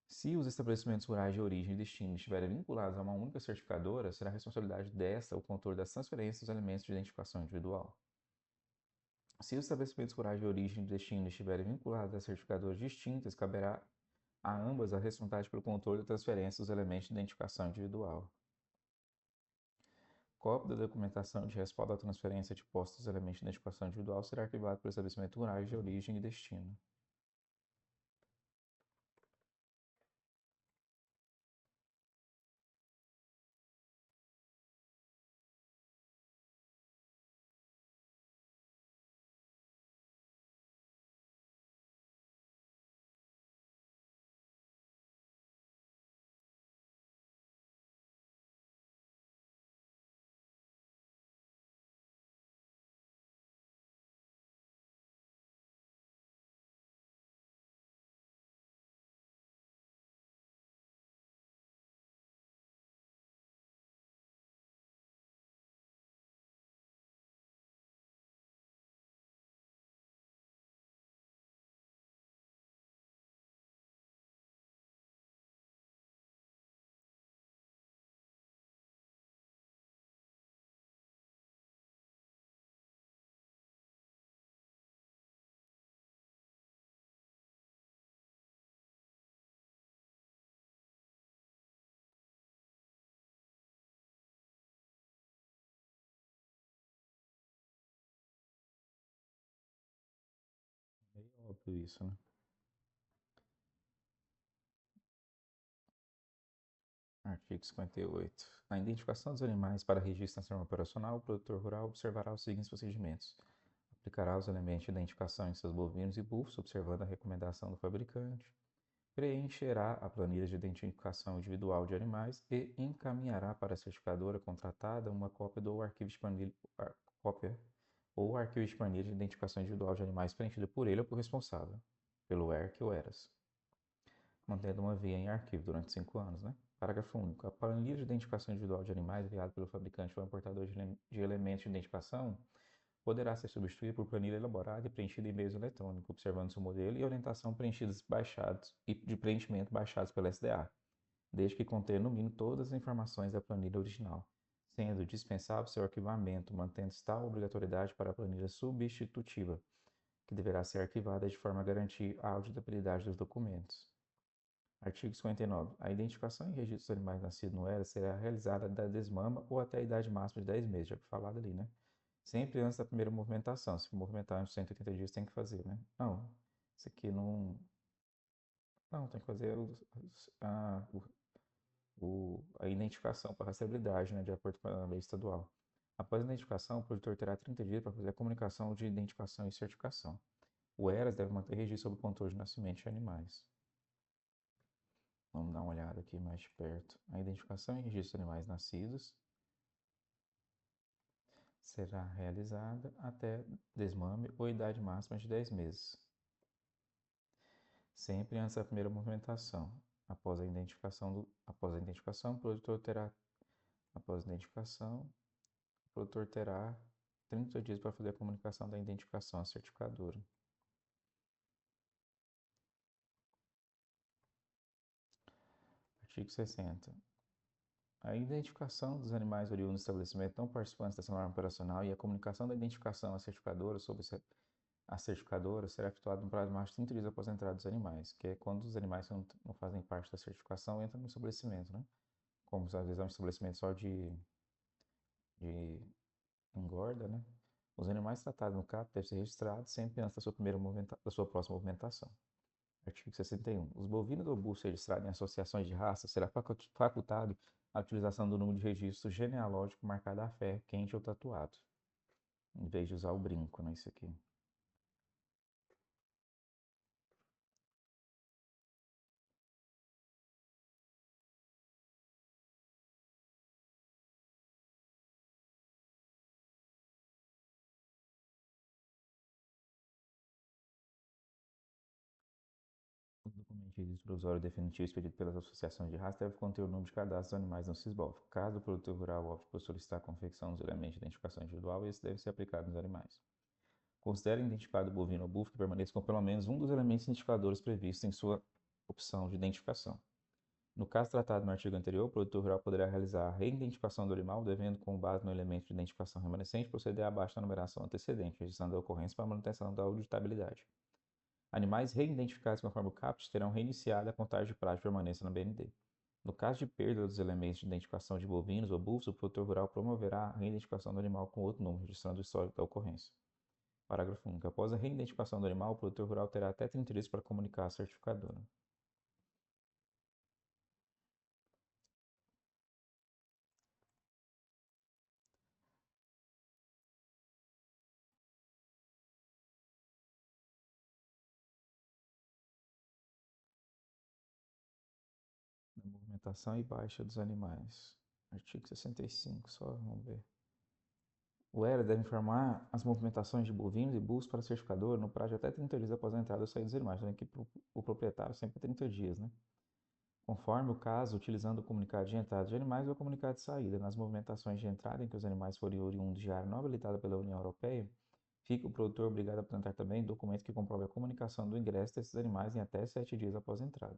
Se os estabelecimentos rurais de origem e destino estiverem vinculados a uma única certificadora, será responsabilidade desta o controle das transferências dos elementos de identificação individual. Se os estabelecimentos rurais de origem e destino estiverem vinculados a certificadoras distintas, caberá a ambas a responsabilidade pelo controle da transferência dos elementos de identificação individual. Cópia da documentação de respaldo à transferência de posse dos elementos de identificação individual será arquivada pelo estabelecimento rural de origem e destino. tudo isso, né? Artigo 58. A identificação dos animais para registro na forma operacional, o produtor rural observará os seguintes procedimentos. Aplicará os elementos de identificação em seus bovinos e búfalos, observando a recomendação do fabricante. Preencherá a planilha de identificação individual de animais e encaminhará para a certificadora contratada uma cópia do arquivo de planilha, cópia ou arquivo de planilha de identificação individual de animais preenchido por ele ou por responsável, pelo ERC ou ERAS, mantendo uma via em arquivo durante 5 anos, né? Parágrafo único. A planilha de identificação individual de animais enviada pelo fabricante ou importador de elementos de identificação poderá ser substituída por planilha elaborada e preenchida em meios eletrônicos, observando seu modelo e orientação preenchidos baixados e de preenchimento baixados pela SDA, desde que contenha no mínimo todas as informações da planilha original, sendo dispensável seu arquivamento, mantendo-se tal obrigatoriedade para a planilha substitutiva, que deverá ser arquivada de forma a garantir a auditabilidade dos documentos. Artigo 59. A identificação e registro dos animais nascidos no ERA será realizada da desmama ou até a idade máxima de 10 meses, já que falado ali, né? Sempre antes da primeira movimentação. Se movimentar antes de 180 dias, tem que fazer, né? Não, isso aqui não. Não, tem que fazer a identificação para rastreabilidade, né? De acordo com a lei estadual. Após a identificação, o produtor terá 30 dias para fazer a comunicação de identificação e certificação. O ERAS deve manter registro sobre o controle de nascimento de animais. Vamos dar uma olhada aqui mais de perto. A identificação e registro de animais nascidos será realizada até desmame ou idade máxima de 10 meses, sempre antes da primeira movimentação. Após a identificação, o produtor terá 30 dias para fazer a comunicação da identificação à certificadora. Artigo 60. A identificação dos animais oriundos do estabelecimento não participantes dessa norma operacional e a comunicação da identificação à certificadora a certificadora será efetuada no prazo de mais de 30 dias após a entrada dos animais, que é quando os animais que não fazem parte da certificação entram no estabelecimento, né? Como às vezes é um estabelecimento só de engorda, né? Os animais tratados no CAP devem ser registrados sempre antes da sua próxima movimentação. Artigo 61. Os bovinos ou búfalos registrados em associações de raça será facultado a utilização do número de registro genealógico marcado a ferro, quente ou tatuado, em vez de usar o brinco, né? Isso aqui. O documento de registro provisório definitivo expedido pelas associações de raça deve conter o número de cadastro dos animais no SISBOV. Caso o produtor rural opte por solicitar a confecção dos elementos de identificação individual, esse deve ser aplicado nos animais. Considere identificado o bovino ou búfalo que permaneça com pelo menos um dos elementos identificadores previstos em sua opção de identificação. No caso tratado no artigo anterior, o produtor rural poderá realizar a reidentificação do animal, devendo, com base no elemento de identificação remanescente, proceder abaixo da numeração antecedente, registrando a ocorrência para a manutenção da auditabilidade. Animais reidentificados conforme o CAPT terão reiniciado a contagem de prazo de permanência na BND. No caso de perda dos elementos de identificação de bovinos ou búfalos, o produtor rural promoverá a reidentificação do animal com outro número, registrando o histórico da ocorrência. Parágrafo único. Após a reidentificação do animal, o produtor rural terá até 30 dias para comunicar à certificadora. Movimentação e baixa dos animais. Artigo 65, só vamos ver. O ERA deve informar as movimentações de bovinos e búfalos para a certificadora no prazo de até 30 dias após a entrada ou saída dos animais. Então, aqui o proprietário sempre 30 dias, né? Conforme o caso, utilizando o comunicado de entrada de animais ou o comunicado de saída. Nas movimentações de entrada em que os animais forem oriundos de área não habilitada pela União Europeia, fica o produtor obrigado a apresentar também documento que comprove a comunicação do ingresso desses animais em até 7 dias após a entrada.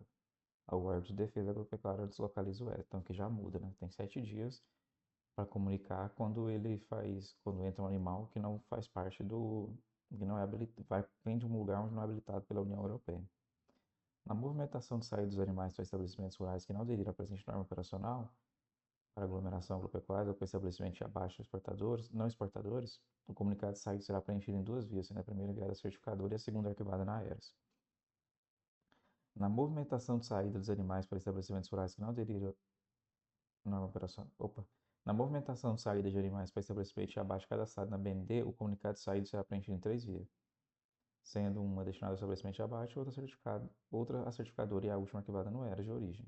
O órgão de defesa agropecuária deslocaliza o ERA, então que já muda, né? Tem 7 dias para comunicar quando entra um animal que não faz parte que não é habilitado, vem de um lugar onde não é habilitado pela União Europeia. Na movimentação de saída dos animais para estabelecimentos rurais que não aderiram à presente norma operacional, para aglomeração agropecuária ou para estabelecimento abaixo exportadores, não exportadores, o comunicado de saída será preenchido em duas vias, sendo a primeira enviada à certificadora e a segunda arquivada na AERS. Na movimentação de saída dos animais para estabelecimentos rurais que não aderiram na operação. Na movimentação de saída de animais para estabelecimento abaixo cadastrado na BND, o comunicado de saída será preenchido em três vias, sendo uma destinada ao estabelecimento abaixo, outra a certificadora e a última arquivada no ERAS de origem.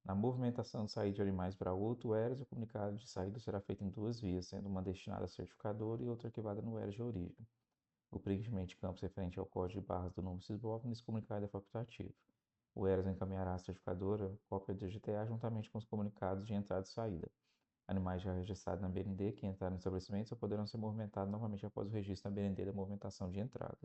Na movimentação de saída de animais para outro ERAS, o comunicado de saída será feito em duas vias, sendo uma destinada à certificadora e outra arquivada no ERAS de origem. O preenchimento de campos referente ao código de barras do número SYSBOV nesse comunicado é facultativo. O ERAS encaminhará à certificadora cópia do GTA juntamente com os comunicados de entrada e saída. Animais já registrados na BND que entraram no estabelecimento só poderão ser movimentados novamente após o registro na BND da movimentação de entrada.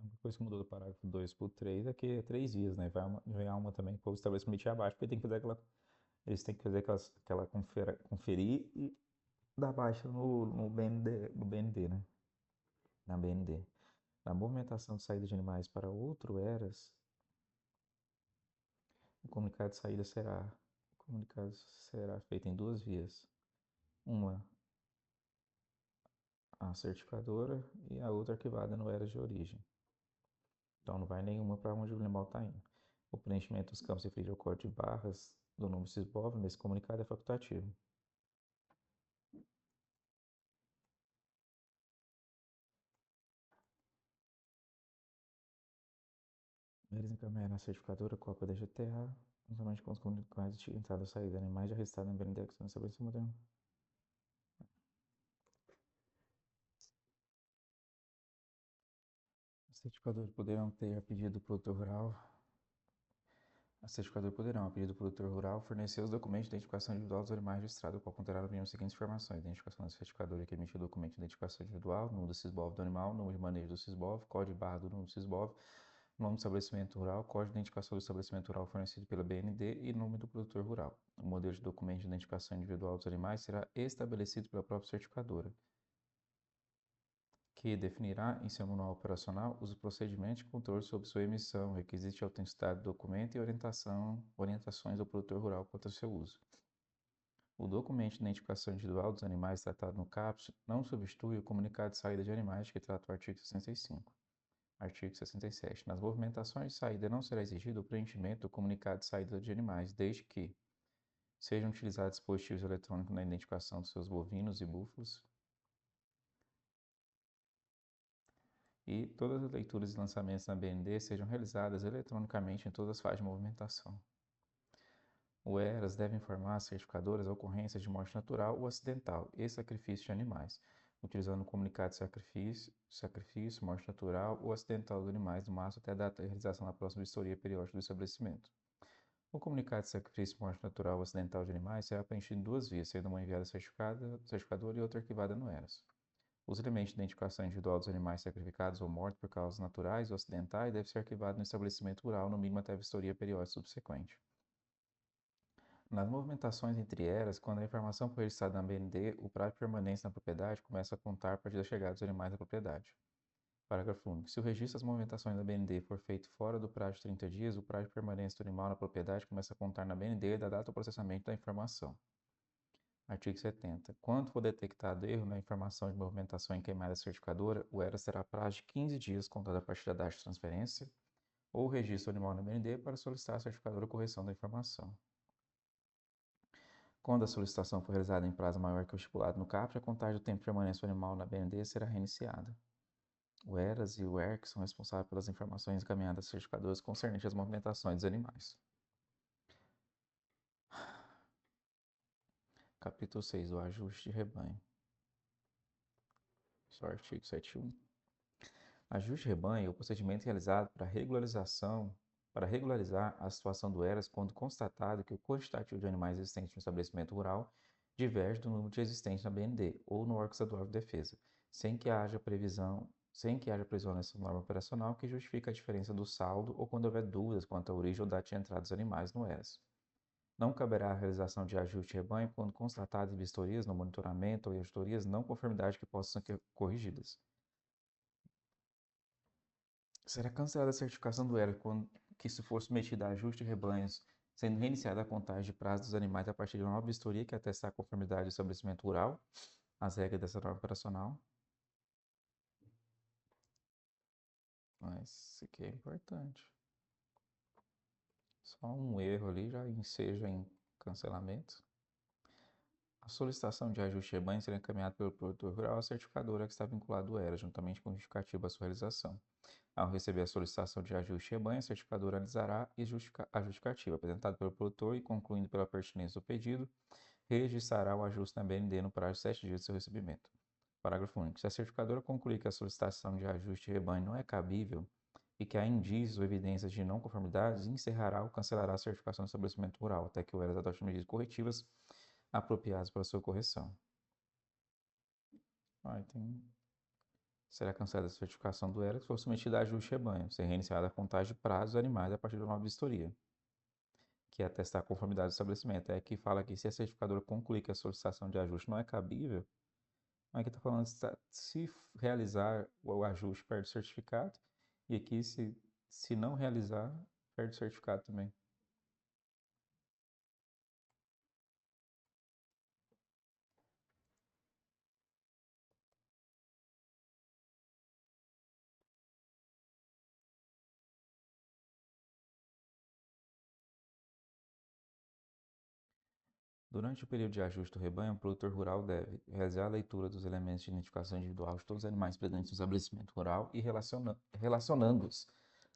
A única coisa que mudou do parágrafo 2 para o 3 é que é três vias, né? Vai uma também para o estabelecimento abaixo, porque tem que fazer eles têm que fazer conferir e dar baixa no BND, né? Na BND. Na movimentação de saída de animais para outro ERAS, o comunicado será feito em duas vias. Uma a certificadora e a outra arquivada no ERAS de origem. Então não vai nenhuma para onde o animal está indo. O preenchimento dos campos referidos ao código de barras do número SYSBOV nesse comunicado é facultativo. Eles encaminharam a certificadora, cópia da GTA, juntamente com os comunicados de entrada e saída de animais já registrados na BND que estão estabelecidos moderno. Os certificadores poderão ter a pedido do produtor rural. Os certificadores poderão, a pedido do produtor rural, fornecer os documentos de identificação individual dos animais registrados, o qual conterá as seguintes informações: identificação do certificador que emitiu o documento de identificação individual, número do SYSBOV do animal, número de manejo do SYSBOV, código de barra do número do SYSBOV, nome do estabelecimento rural, código de identificação do estabelecimento rural fornecido pela BND e nome do produtor rural. O modelo de documento de identificação individual dos animais será estabelecido pela própria certificadora, que definirá em seu manual operacional os procedimentos de controle sobre sua emissão, requisitos de autenticidade do documento e orientações do produtor rural quanto ao seu uso. O documento de identificação individual dos animais tratado no CAPS não substitui o comunicado de saída de animais que trata o artigo 65. Artigo 67. Nas movimentações de saída não será exigido o preenchimento do comunicado de saída de animais, desde que sejam utilizados dispositivos eletrônicos na identificação dos seus bovinos e búfalos e todas as leituras e lançamentos na BND sejam realizadas eletronicamente em todas as fases de movimentação. O ERAS deve informar as certificadoras ocorrências de morte natural ou acidental e sacrifício de animais, utilizando o comunicado de sacrifício, morte natural ou acidental dos animais, no máximo até a data de realização da próxima vistoria periódica do estabelecimento. O comunicado de sacrifício, morte natural ou acidental de animais será preenchido em duas vias, sendo uma enviada à certificadora e outra arquivada no ERAS. Os elementos de identificação individual dos animais sacrificados ou mortos por causas naturais ou acidentais devem ser arquivados no estabelecimento rural, no mínimo até a vistoria periódica subsequente. Nas movimentações entre eras, quando a informação for registrada na BND, o prazo de permanência na propriedade começa a contar a partir da chegada dos animais à propriedade. Parágrafo único. Se o registro das movimentações da BND for feito fora do prazo de 30 dias, o prazo de permanência do animal na propriedade começa a contar na BND da data do processamento da informação. Artigo 70. Quando for detectado erro na informação de movimentação encaminhada à certificadora, o ERAS terá prazo de 15 dias contado a partir da data de transferência ou registro do animal na BND para solicitar à certificadora a correção da informação. Quando a solicitação for realizada em prazo maior que o estipulado no CAPT, a contagem do tempo de permanência do animal na BND será reiniciada. O ERAS e o ERC são responsáveis pelas informações encaminhadas às certificadoras concernentes às movimentações dos animais. Capítulo 6. O ajuste de rebanho. Só artigo 71. Ajuste de rebanho é o procedimento realizado para regularizar a situação do ERAS quando constatado que o quantitativo de animais existentes no estabelecimento rural diverge do número de existentes na BND ou no órgão estadual de defesa, sem que haja previsão nessa norma operacional que justifique a diferença do saldo ou quando houver dúvidas quanto à origem ou data de entrada dos animais no ERAS. Não caberá a realização de ajuste de rebanho quando constatadas vistorias no monitoramento ou em auditorias não conformidade que possam ser corrigidas. Será cancelada a certificação do ERA quando que se for submetida a ajuste de rebanhos, sendo reiniciada a contagem de prazo dos animais a partir de uma nova vistoria que atestar a conformidade do estabelecimento rural às regras dessa norma operacional. Mas isso aqui é importante. Só um erro ali já enseja em cancelamento. A solicitação de ajuste de rebanho será encaminhada pelo produtor rural à certificadora que está vinculada ao ERA, juntamente com o justificativo à sua realização. Ao receber a solicitação de ajuste de rebanho, a certificadora analisará a justificativa apresentada pelo produtor e, concluindo pela pertinência do pedido, registrará o ajuste na BND no prazo de 7 dias de seu recebimento. Parágrafo único. Se a certificadora concluir que a solicitação de ajuste de rebanho não é cabível e que há indícios ou evidências de não conformidades, encerrará ou cancelará a certificação do estabelecimento rural, até que o ERAS adote medidas corretivas apropriadas para sua correção. Será cancelada a certificação do ERA se for submetida a ajuste de rebanho, ser reiniciada a contagem de prazos animais a partir de uma nova vistoria, que é atestar a conformidade do estabelecimento. É aqui fala que se a certificadora concluir que a solicitação de ajuste não é cabível, aqui está falando se realizar o ajuste, perde o certificado, e aqui se não realizar, perde o certificado também. Durante o período de ajuste do rebanho, o produtor rural deve realizar a leitura dos elementos de identificação individual de todos os animais presentes no estabelecimento rural e relacionando-os,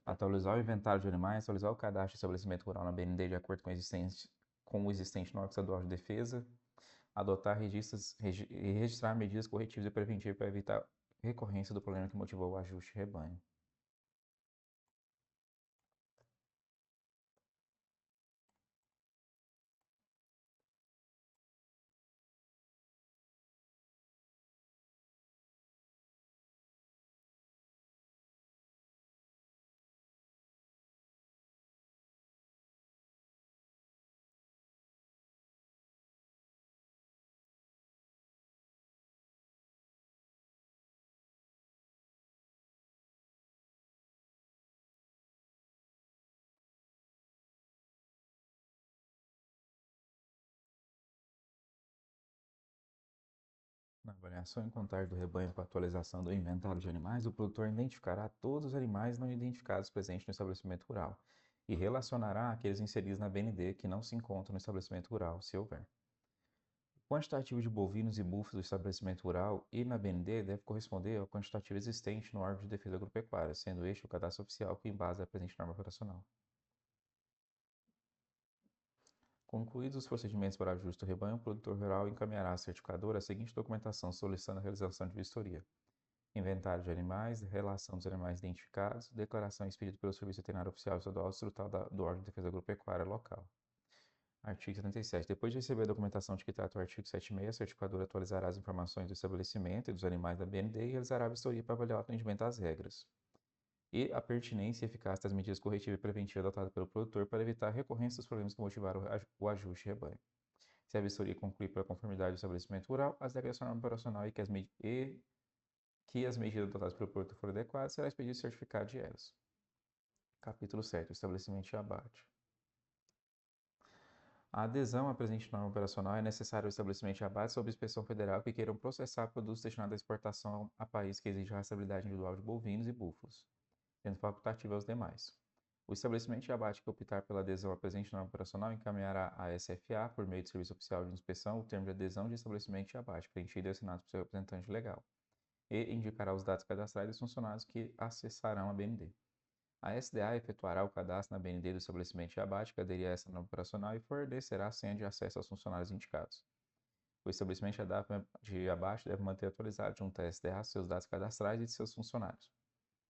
atualizar o inventário de animais, atualizar o cadastro do estabelecimento rural na BND de acordo com o existente no órgão estadual de defesa, adotar e registrar medidas corretivas e preventivas para evitar recorrência do problema que motivou o ajuste de rebanho. Na avaliação e contagem do rebanho com a atualização do inventário de animais, o produtor identificará todos os animais não identificados presentes no estabelecimento rural e relacionará aqueles inseridos na BND que não se encontram no estabelecimento rural, se houver. O quantitativo de bovinos e búfalos do estabelecimento rural e na BND deve corresponder ao quantitativo existente no órgão de defesa agropecuária, sendo este o cadastro oficial que embasa a presente norma operacional. Concluídos os procedimentos para ajuste do rebanho, o produtor rural encaminhará à certificadora a seguinte documentação solicitando a realização de vistoria: inventário de animais, relação dos animais identificados, declaração expedida pelo Serviço Veterinário Oficial Estadual Estrutural do órgão de defesa agropecuária local. Artigo 77. Depois de receber a documentação de que trata o artigo 76, a certificadora atualizará as informações do estabelecimento e dos animais da BND e realizará a vistoria para avaliar o atendimento às regras e a pertinência e eficácia das medidas corretivas e preventivas adotadas pelo produtor para evitar a recorrência dos problemas que motivaram o ajuste de rebanho. Se a vistoria concluir pela conformidade do estabelecimento rural, as regras da norma operacional e que as medidas adotadas pelo produtor forem adequadas, será expedido certificado de elas. Capítulo 7. O estabelecimento de abate. A adesão à presente norma operacional é necessária ao estabelecimento de abate sob inspeção federal que queiram processar produtos destinados à exportação a países que exigem a rastreabilidade individual de bovinos e búfalos, sendo facultativa aos demais. O estabelecimento de abate que optar pela adesão à presente norma operacional encaminhará à SFA, por meio do Serviço Oficial de Inspeção, o termo de adesão de estabelecimento de abate, preenchido e assinado por seu representante legal, e indicará os dados cadastrais dos funcionários que acessarão a BND. A SDA efetuará o cadastro na BND do estabelecimento de abate que aderir a essa norma operacional e fornecerá a senha de acesso aos funcionários indicados. O estabelecimento de abate deve manter atualizado junto à SDA seus dados cadastrais e de seus funcionários.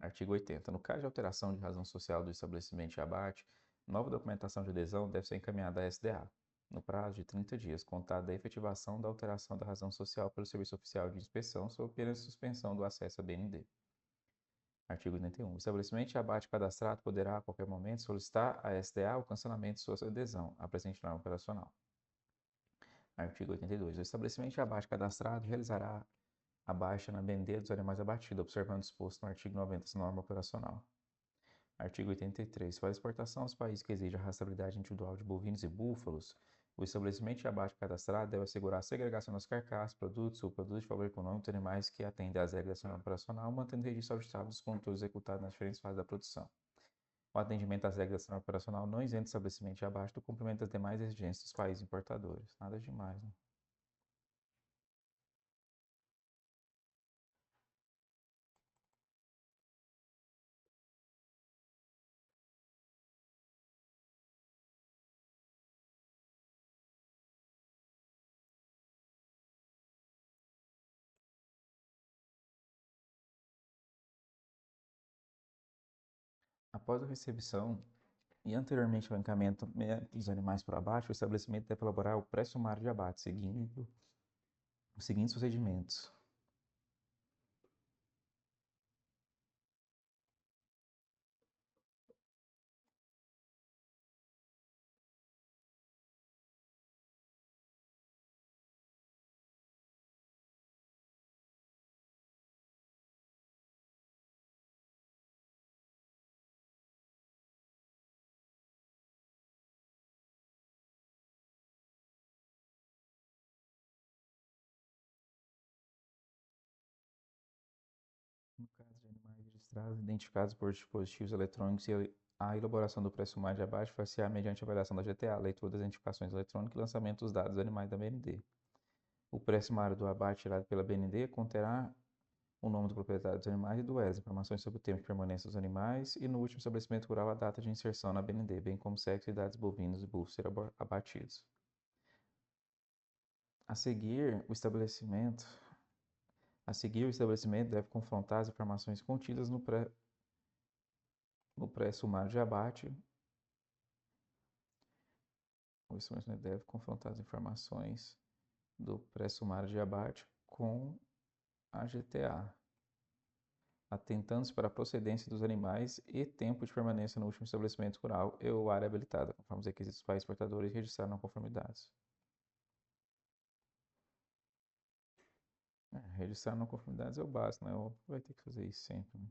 Artigo 80. No caso de alteração de razão social do estabelecimento de abate, nova documentação de adesão deve ser encaminhada à SDA, no prazo de 30 dias, contado da efetivação da alteração da razão social pelo Serviço Oficial de Inspeção, sob pena de suspensão do acesso à BND. Artigo 81. O estabelecimento de abate cadastrado poderá, a qualquer momento, solicitar à SDA o cancelamento de sua adesão à presente norma operacional. Artigo 82. O estabelecimento de abate cadastrado realizará a baixa na BND dos animais abatidos, observando o disposto no artigo 90 da norma operacional. Artigo 83. Para exportação aos países que exigem a rastreabilidade individual de bovinos e búfalos, o estabelecimento de abate cadastrado deve assegurar a segregação das carcaças, produtos ou produtos de valor econômico de animais que atendem às regras da norma operacional, mantendo registro ajustável dos controles executados nas diferentes fases da produção. O atendimento às regras da norma operacional não isenta o estabelecimento de abate do cumprimento das demais exigências dos países importadores. Nada demais, né? Após a recepção e anteriormente ao encaminhamento dos animais para abate, o estabelecimento deve elaborar o pré-sumário de abate, seguindo os seguintes procedimentos. No caso de animais registrados identificados por dispositivos eletrônicos, a elaboração do pré-sumário de abate far-se-á mediante avaliação da GTA, leitura das identificações eletrônicas e lançamento dos dados dos animais da BND. O pré-sumário do abate tirado pela BND conterá o nome do proprietário dos animais e do ES, informações sobre o tempo de permanência dos animais e, no último estabelecimento rural, a data de inserção na BND, bem como sexo e idades bovinos e búfalos serem abatidos. A seguir, o estabelecimento deve confrontar as informações contidas no pré-sumário de abate. O estabelecimento deve confrontar as informações do pré-sumário de abate com a GTA, atentando-se para a procedência dos animais e tempo de permanência no último estabelecimento rural e ou área habilitada, conforme os requisitos dos países exportadores e registrar não conformidades. Registrar não conformidades é o básico, né? Vai ter que fazer isso sempre, né?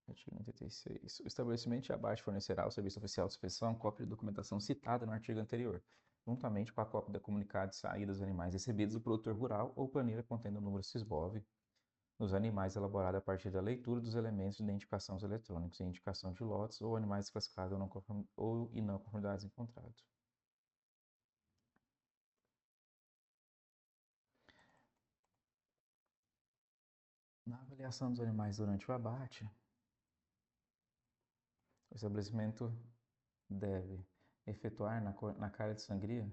Artigo 86. O estabelecimento de abate fornecerá ao Serviço Oficial de Inspeção cópia de documentação citada no artigo anterior, juntamente com a cópia da comunicado de saída dos animais recebidos do produtor rural ou planilha contendo o número SISBOV nos animais elaborada a partir da leitura dos elementos de identificação eletrônicos e indicação de lotes ou animais classificados ou não conformidades encontrados. Na avaliação dos animais durante o abate, o estabelecimento deve efetuar na carga de sangria,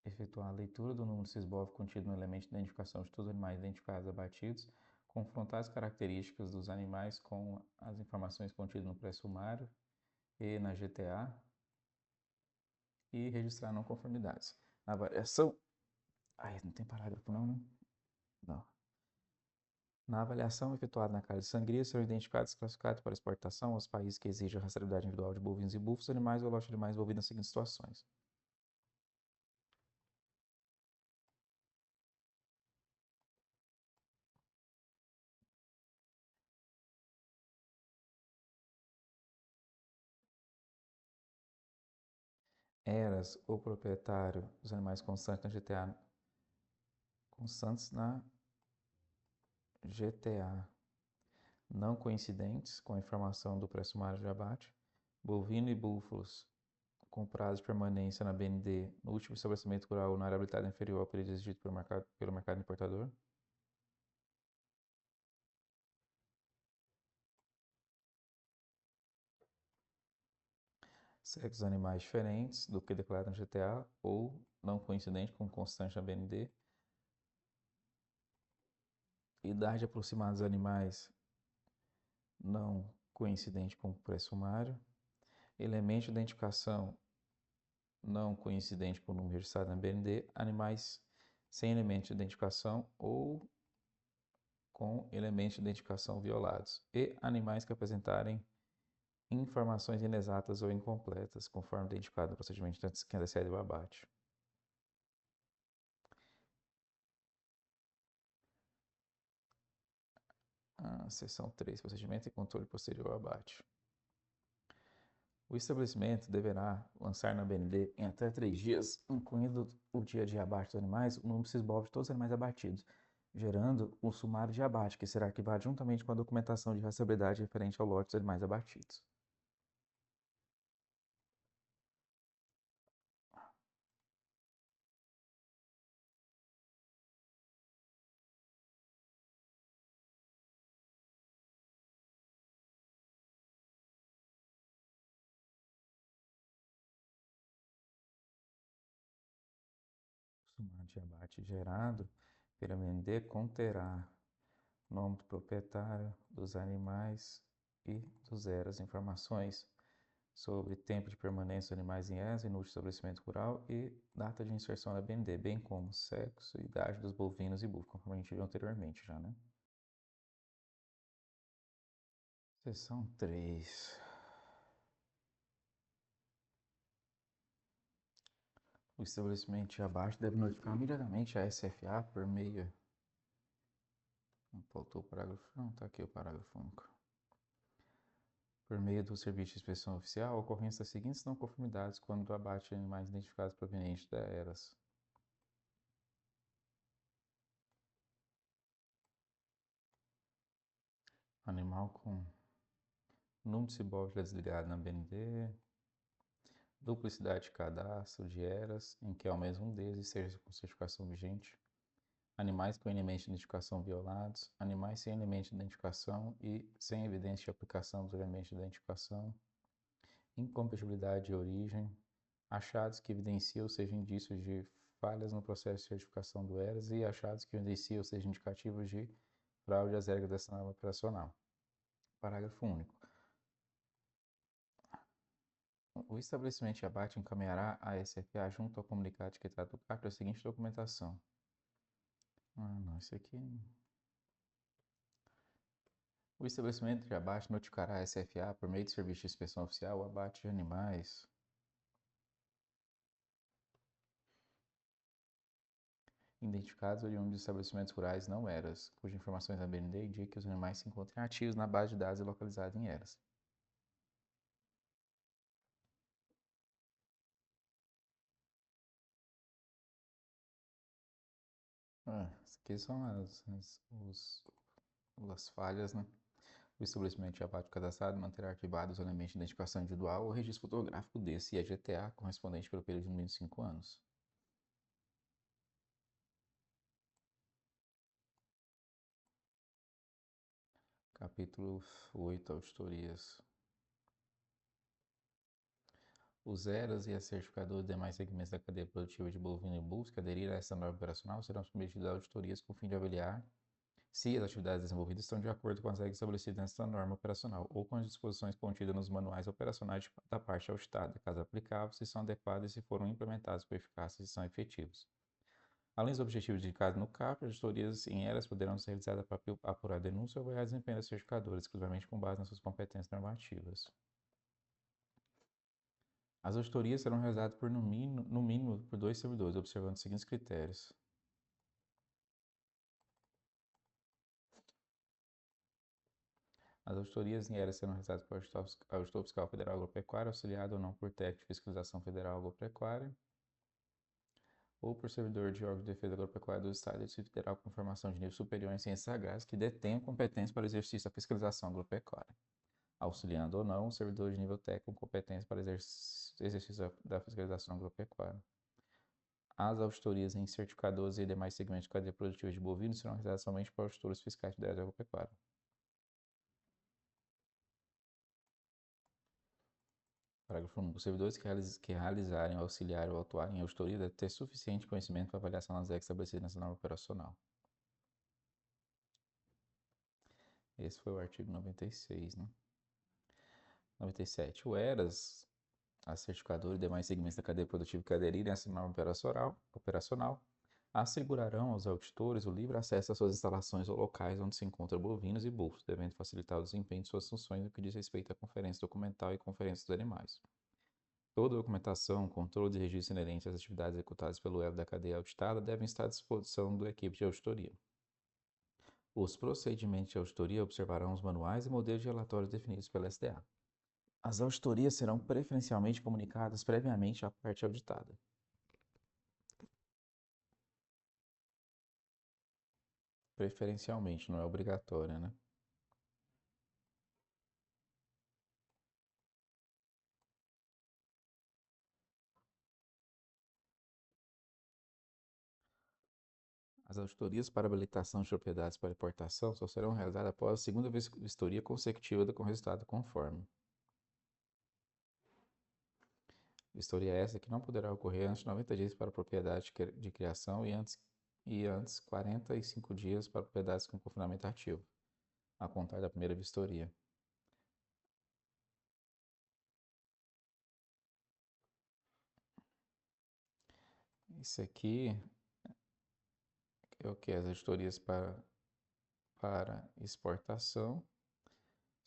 efetuar a leitura do número SISBOV contido no elemento de identificação de todos os animais identificados abatidos, confrontar as características dos animais com as informações contidas no pré-sumário e na GTA e registrar não conformidades. A avaliação... Ai, não tem parágrafo não, né? Não. Na avaliação efetuada na casa de sangria, serão identificados e classificados para exportação aos países que exigem a rastreabilidade individual de bovinos e búfalos, animais ou lote de animais envolvidos nas seguintes situações. Eras o proprietário dos animais constantes na GTA. Constantes na GTA. Não coincidentes com a informação do pré-sumário de abate. Bovino e búfalos com prazo de permanência na BND no último estabelecimento rural ou na área habitada inferior ao período exigido pelo mercado importador. Sexos animais diferentes do que declarado no GTA ou não coincidente com constante na BND. Idade aproximada dos animais não coincidente com o pré-sumário. Elemento de identificação não coincidente com o número registrado na BND. Animais sem elemento de identificação ou com elementos de identificação violados. E animais que apresentarem informações inexatas ou incompletas, conforme identificado no procedimento que antecede o abate. Seção 3, procedimento e controle posterior ao abate. O estabelecimento deverá lançar na BND em até 3 dias, incluindo o dia de abate dos animais, o número CISBOV de todos os animais abatidos, gerando o sumário de abate, que será arquivado juntamente com a documentação de rastreabilidade referente ao lote dos animais abatidos. O sumário de abate gerado pela BND conterá nome do proprietário, dos animais e dos eras, informações sobre tempo de permanência dos animais em ESA e no estabelecimento rural e data de inserção na BND, bem como sexo e idade dos bovinos e búfalos, conforme a gente viu anteriormente já, né? Seção 3. O estabelecimento de abate deve notificar imediatamente a SFA por meio... Não faltou o parágrafo... Não, tá aqui o parágrafo único. Por meio do Serviço de Inspeção Oficial, a ocorrência das seguintes não conformidades quando do abate de animais identificados provenientes da ERAS. Animal com número de CIBOV desligado na BND, duplicidade de cadastro de ERAS, em que ao menos um deles esteja com certificação vigente, animais com elementos de identificação violados, animais sem elementos de identificação e sem evidência de aplicação dos elementos de identificação, incompatibilidade de origem, achados que evidenciam ou sejam indícios de falhas no processo de certificação do ERAS e achados que evidenciam ou sejam indicativos de fraude às regras dessa norma operacional. Parágrafo único. O estabelecimento de abate encaminhará à SFA junto ao comunicado etiquetado do CART a seguinte documentação. Não, isso aqui... O estabelecimento de abate notificará a SFA por meio de serviço de inspeção oficial o abate de animais identificados oriundos de estabelecimentos rurais não ERAS, cujas informações da BND indicam que os animais se encontram ativos na base de dados e localizados em ERAS. Essas aqui são as falhas, né? O estabelecimento de abate cadastrado manterá arquivados os elementos de identificação individual ou registro fotográfico desse e a GTA correspondente pelo período de no mínimo 5 anos. Capítulo 8, auditorias. Os ERAs e as certificadoras de demais segmentos da cadeia produtiva de bovino e búfalo que aderir a essa norma operacional serão submetidos a auditorias com o fim de avaliar se as atividades desenvolvidas estão de acordo com as regras estabelecidas nesta norma operacional ou com as disposições contidas nos manuais operacionais da parte auditada, caso aplicável, se são adequadas e se foram implementadas com eficácia e se são efetivos. Além dos objetivos indicados no CAP, as auditorias em elas poderão ser realizadas para apurar denúncia ou avaliar desempenho das certificadoras, exclusivamente com base nas suas competências normativas. As auditorias serão realizadas por no mínimo por 2 servidores, observando os seguintes critérios. As auditorias em áreas serão realizadas por auditor fiscal federal agropecuário, auxiliado ou não por técnico de fiscalização federal agropecuária, ou por servidor de órgão de defesa agropecuária do Estado e do Distrito Federal com formação de nível superior em ciências agrárias que detenham competência para o exercício da fiscalização agropecuária, auxiliando ou não o servidor de nível técnico com competência para exercício da fiscalização agropecuária. As auditorias em certificadores e demais segmentos de cadeia produtiva de bovinos serão realizadas somente por auditores fiscais federais agropecuária. Parágrafo 1. Os servidores que realizarem, auxiliarem ou atuarem em auditoria devem ter suficiente conhecimento para avaliação das regras estabelecidas nessa norma operacional. Esse foi o artigo 96, né? 97. O ERAS, a certificadora e demais segmentos da cadeia produtiva que aderirem a essa norma operacional assegurarão aos auditores o livre acesso às suas instalações ou locais onde se encontram bovinos e búfalos, devendo facilitar o desempenho de suas funções no que diz respeito à conferência documental e conferência dos animais. Toda documentação, controle e registro inerente às atividades executadas pelo elo da cadeia auditada devem estar à disposição da equipe de auditoria. Os procedimentos de auditoria observarão os manuais e modelos de relatórios definidos pela SDA. As auditorias serão preferencialmente comunicadas previamente à parte auditada. Preferencialmente, não é obrigatória, né? As auditorias para habilitação de propriedades para importação só serão realizadas após a segunda vistoria consecutiva com resultado conforme. Vistoria essa que não poderá ocorrer antes de 90 dias para propriedade de criação e antes 45 dias para propriedades com confinamento ativo, a contar da primeira vistoria. Isso aqui é o que? As auditorias para exportação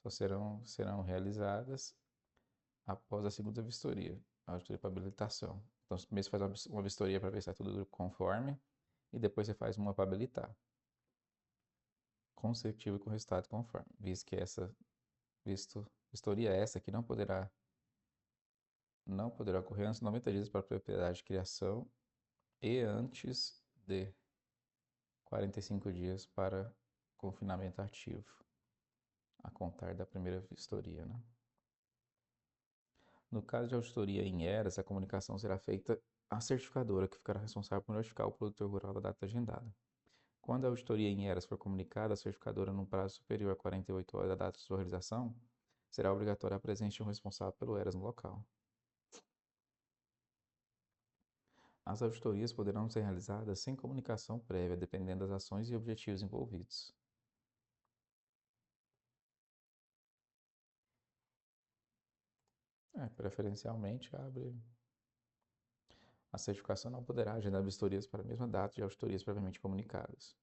só serão realizadas após a segunda vistoria, a auditoria para habilitação. Então, primeiro você faz uma vistoria para ver se está tudo conforme e depois você faz uma para habilitar. Consecutivo com resultado conforme, visto que essa vistoria essa que não poderá ocorrer antes de 90 dias para a propriedade de criação e antes de 45 dias para confinamento ativo, a contar da primeira vistoria, né? No caso de auditoria em eras, a comunicação será feita à certificadora, que ficará responsável por notificar o produtor rural da data agendada. Quando a auditoria em eras for comunicada à certificadora num prazo superior a 48 horas da data de sua realização, será obrigatória a presença de um responsável pelo eras no local. As auditorias poderão ser realizadas sem comunicação prévia, dependendo das ações e objetivos envolvidos. Preferencialmente abre. A certificação não poderá agendar vistorias para a mesma data de auditorias previamente comunicadas.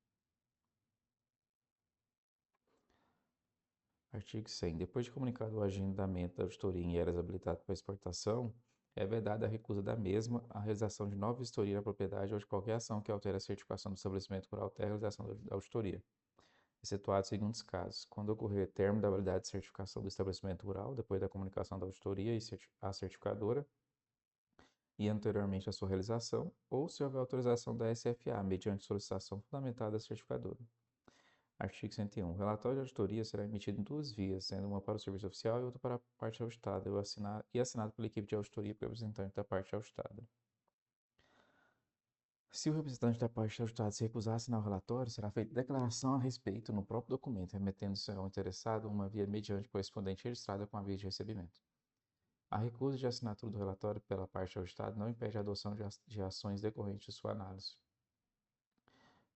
Artigo 100. Depois de comunicado o agendamento da auditoria em eras habilitado para exportação, é vedada a recusa da mesma a realização de nova vistoria na propriedade ou de qualquer ação que altere a certificação do estabelecimento rural até a realização da auditoria, excetuados os seguintes casos: quando ocorrer termo da validade de certificação do estabelecimento rural, depois da comunicação da auditoria à certificadora e anteriormente à sua realização, ou se houver autorização da SFA, mediante solicitação fundamentada da certificadora. Artigo 101. O relatório de auditoria será emitido em duas vias, sendo uma para o serviço oficial e outra para a parte auditada, e assinado pela equipe de auditoria e pelo representante da parte auditada. Se o representante da parte auditada se recusar a assinar o relatório, será feita declaração a respeito no próprio documento, remetendo-se ao interessado uma via mediante correspondente registrada com a via de recebimento. A recusa de assinatura do relatório pela parte auditada não impede a adoção de ações decorrentes de sua análise.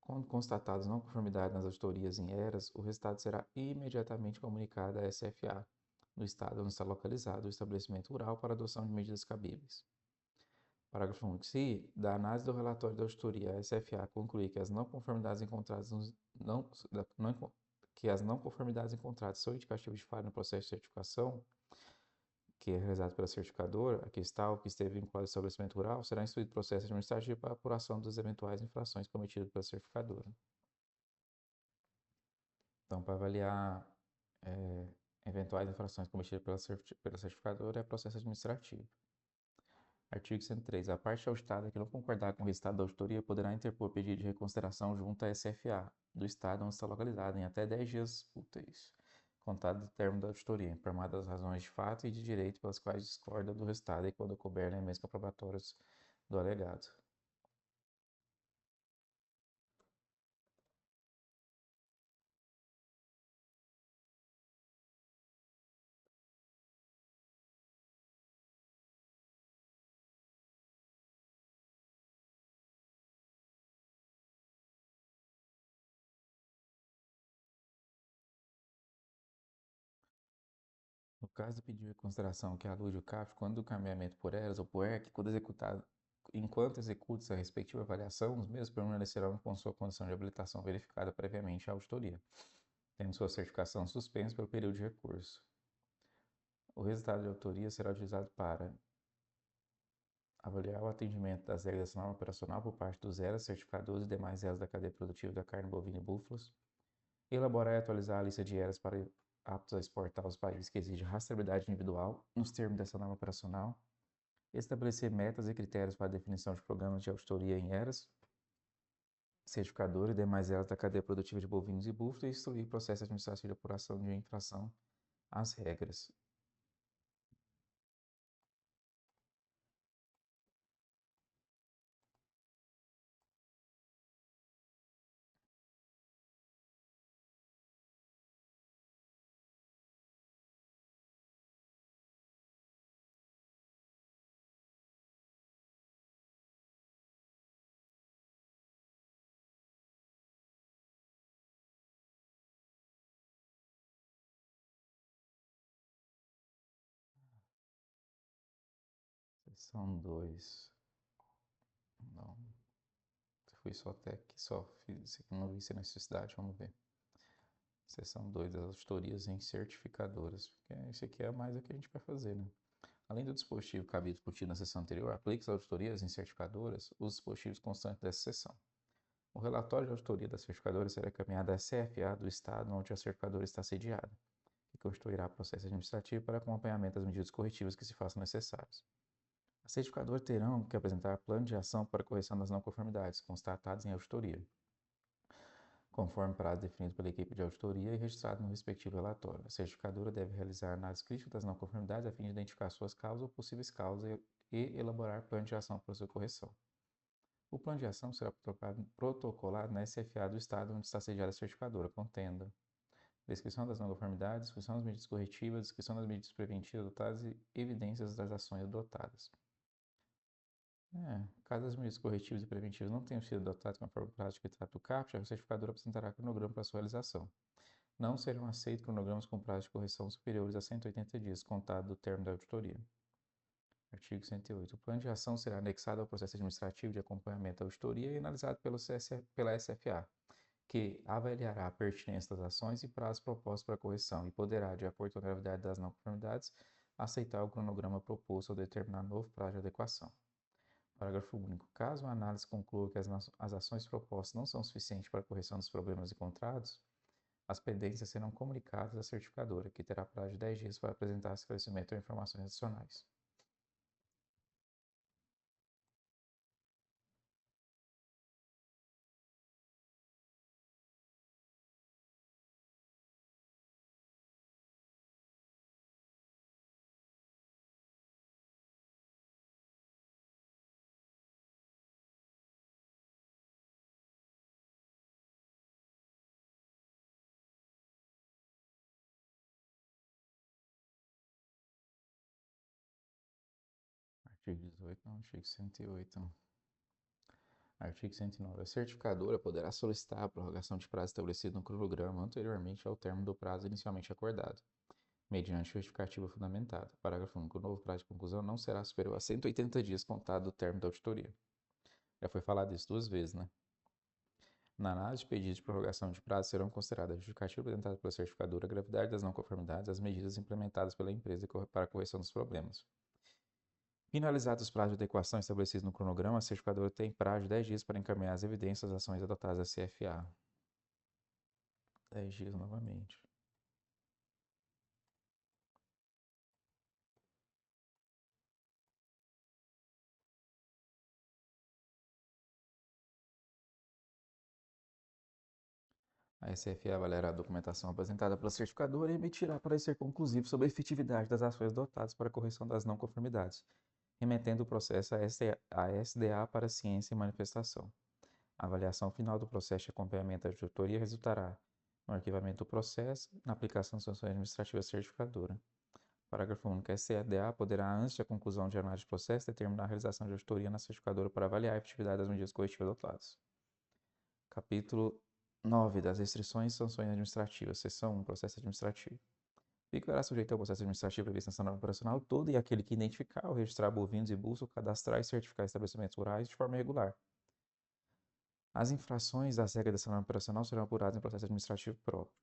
Quando constatadas não conformidades nas auditorias em eras, o resultado será imediatamente comunicado à SFA, no estado onde está localizado o estabelecimento rural para adoção de medidas cabíveis. Parágrafo único. Se, da análise do relatório da auditoria, a SFA concluir que as não conformidades encontradas não, não- que as não conformidades encontradas são indicativas de falha no processo de certificação, que é realizado pela certificadora, aqui está o que esteve vinculado ao estabelecimento rural, será instruído processo administrativo para apuração das eventuais infrações cometidas pela certificadora. Então, para avaliar eh, eventuais infrações cometidas pela certificadora, é processo administrativo. Artigo 103. A parte auditada que não concordar com o resultado da auditoria poderá interpor pedido de reconsideração junto à SFA do estado onde está localizado em até 10 dias úteis, contado do término da auditoria, informadas as razões de fato e de direito pelas quais discorda do resultado e quando couber elementos comprobatórios do alegado. No caso do pedido de consideração que alude o CAPT, quando o caminhamento por eras ou por ERC, quando executado, enquanto executa a respectiva avaliação, os mesmos permanecerão com sua condição de habilitação verificada previamente à auditoria, tendo sua certificação suspensa pelo período de recurso. O resultado de autoria será utilizado para avaliar o atendimento das regras da norma operacional por parte dos ERAs, certificadores e demais ERAs da cadeia produtiva da carne bovina e búfalos, elaborar e atualizar a lista de ERAs para aptos a exportar aos países que exigem rastreabilidade individual nos termos dessa norma operacional, estabelecer metas e critérios para a definição de programas de auditoria em ERAs, certificador e demais ERAs da cadeia produtiva de bovinos e búfalos e instruir processo administrativo de apuração de infração às regras. Seção 2. Não. Fui só até aqui, só fiz aqui, não vi se é necessidade, vamos ver. Seção 2 das auditorias em certificadoras, porque esse aqui é mais o que a gente vai fazer, né? Além do dispositivo cabido discutido na sessão anterior, aplique as auditorias em certificadoras os dispositivos constantes dessa sessão. O relatório de auditoria das certificadoras será encaminhado à CFA do estado onde a certificadora está sediada, que constituirá processo administrativo para acompanhamento das medidas corretivas que se façam necessárias. As certificadoras terão que apresentar plano de ação para correção das não conformidades constatadas em auditoria, conforme prazo definido pela equipe de auditoria e registrado no respectivo relatório. A certificadora deve realizar análise crítica das não conformidades a fim de identificar suas causas ou possíveis causas e elaborar plano de ação para sua correção. O plano de ação será protocolado na SFA do estado onde está sediada a certificadora, contendo descrição das não conformidades, descrição das medidas corretivas, descrição das medidas preventivas adotadas e evidências das ações adotadas. Caso as medidas corretivas e preventivas não tenham sido adotadas conforme o prazo que trata o CAPT, a certificadora apresentará cronograma para sua realização. Não serão aceitos cronogramas com prazo de correção superiores a 180 dias, contado do término da auditoria. Artigo 108. O plano de ação será anexado ao processo administrativo de acompanhamento da auditoria e analisado pela SFA, que avaliará a pertinência das ações e prazos propostos para correção e poderá, de acordo com a gravidade das não conformidades, aceitar o cronograma proposto ou determinar novo prazo de adequação. Parágrafo único. Caso a análise conclua que as ações propostas não são suficientes para a correção dos problemas encontrados, as pendências serão comunicadas à certificadora, que terá prazo de 10 dias para apresentar esclarecimento ou informações adicionais. Artigo 18, não, artigo 108. Artigo 109. A certificadora poderá solicitar a prorrogação de prazo estabelecido no cronograma anteriormente ao término do prazo inicialmente acordado, mediante justificativa fundamentada. Parágrafo único. O novo prazo de conclusão não será superior a 180 dias contado do término da auditoria. Já foi falado isso 2 vezes, né? Na análise de pedidos de prorrogação de prazo serão consideradas a justificativa apresentada pela certificadora, a gravidade das não conformidades, as medidas implementadas pela empresa para a correção dos problemas. Finalizados os prazos de adequação estabelecidos no cronograma, a certificadora tem prazo de 10 dias para encaminhar as evidências das ações adotadas da CFA. 10 dias novamente. A SFA avaliará a documentação apresentada pela certificadora e emitirá parecer conclusivo sobre a efetividade das ações adotadas para a correção das não conformidades, remetendo o processo à SDA para ciência e manifestação. A avaliação final do processo de acompanhamento da auditoria resultará no arquivamento do processo, na aplicação de sanções administrativas certificadora. Parágrafo único. A SDA poderá, antes da conclusão de análise de processo, determinar a realização de auditoria na certificadora para avaliar a efetividade das medidas corretivas adotadas. Capítulo 9. Das restrições e sanções administrativas. Seção 1. Processo administrativo. Ficará sujeito ao processo administrativo previsto nessa norma operacional todo e aquele que identificar ou registrar bovinos e buço, cadastrar e certificar estabelecimentos rurais de forma regular. As infrações das regras dessa norma operacional serão apuradas em processo administrativo próprio.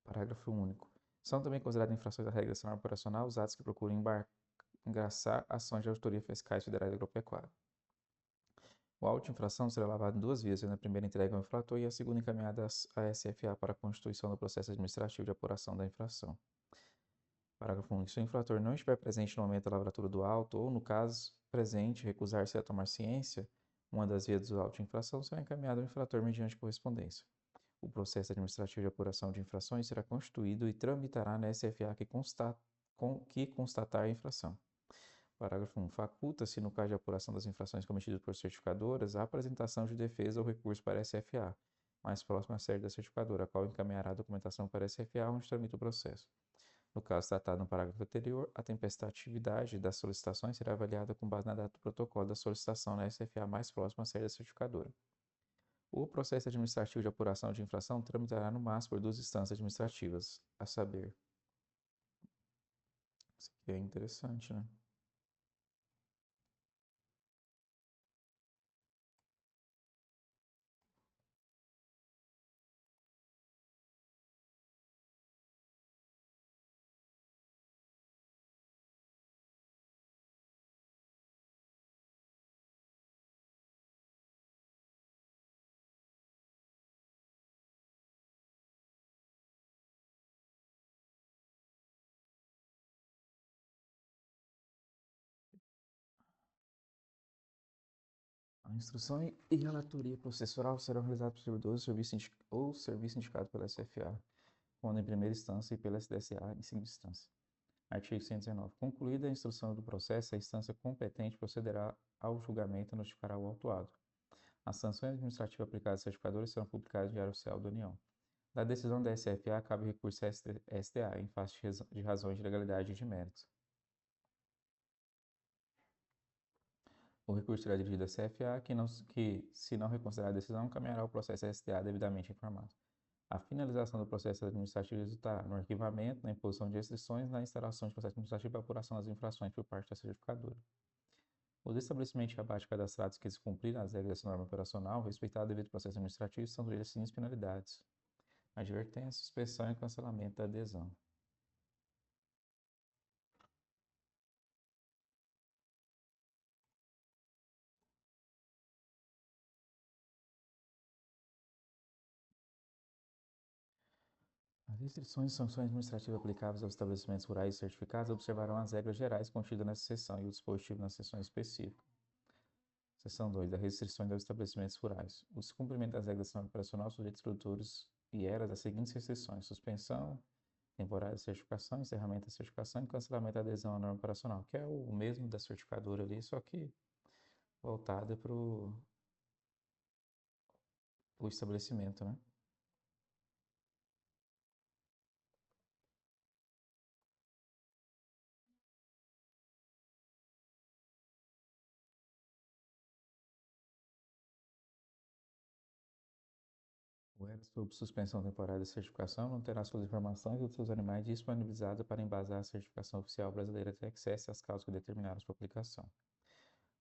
Parágrafo único. São também consideradas infrações das regras dessa norma operacional os atos que procuram engraçar ações de auditoria fiscais federais e agropecuária. O auto de infração será lavado em 2 vias, sendo a primeira entregue ao infrator e a segunda encaminhada à SFA para a constituição do processo administrativo de apuração da infração. Parágrafo único. Se o infrator não estiver presente no momento da lavratura do auto ou, no caso presente, recusar-se a tomar ciência, uma das vias do auto de infração será encaminhada ao infrator mediante correspondência. O processo administrativo de apuração de infrações será constituído e tramitará na SFA que constatar a infração. Parágrafo 1. Faculta-se, no caso de apuração das infrações cometidas por certificadoras, a apresentação de defesa ou recurso para a SFA, mais próxima à sede da certificadora, a qual encaminhará a documentação para a SFA, onde tramita o processo. No caso tratado no parágrafo anterior, a tempestatividade das solicitações será avaliada com base na data do protocolo da solicitação na SFA mais próxima à sede da certificadora. O processo administrativo de apuração de infração tramitará no máximo por 2 instâncias administrativas, a saber. Isso aqui é interessante, né? A instrução e relatoria processual serão realizadas por servidores ou serviço indicado pela SFA, quando em primeira instância e pela SDSA em segunda instância. Artigo 119. Concluída a instrução do processo, a instância competente procederá ao julgamento e notificará o autuado. As sanções administrativas aplicadas aos certificadores serão publicadas no Diário Oficial da União. Da decisão da SFA, cabe recurso à SDA, em face de razões de legalidade e de méritos. O recurso será dirigido à CFA, que, se não reconsiderar a decisão, encaminhará o processo à SDA devidamente informado. A finalização do processo administrativo resultará no arquivamento, na imposição de restrições e na instalação de processo administrativo para apuração das infrações por parte da certificadora. Os estabelecimentos de abate cadastrados que descumprirem as regras dessa norma operacional, respeitado o devido processo administrativo, são sujeitos às seguintes penalidades: advertência, suspensão e cancelamento da adesão. As restrições e sanções administrativas aplicáveis aos estabelecimentos rurais certificados observarão as regras gerais contidas nessa seção e o dispositivo na seção específica. Seção 2. Das restrições aos estabelecimentos rurais. O descumprimento das regras da norma operacional sujeita os produtores e eras às seguintes restrições: suspensão temporária da certificação, encerramento da certificação e cancelamento da adesão à norma operacional, que é o mesmo da certificadora ali, só que voltada para o estabelecimento, né? O ERAS, sob suspensão temporária da certificação, não terá suas informações ou seus animais disponibilizados para embasar a certificação oficial brasileira até que cesse as causas que determinaram sua aplicação.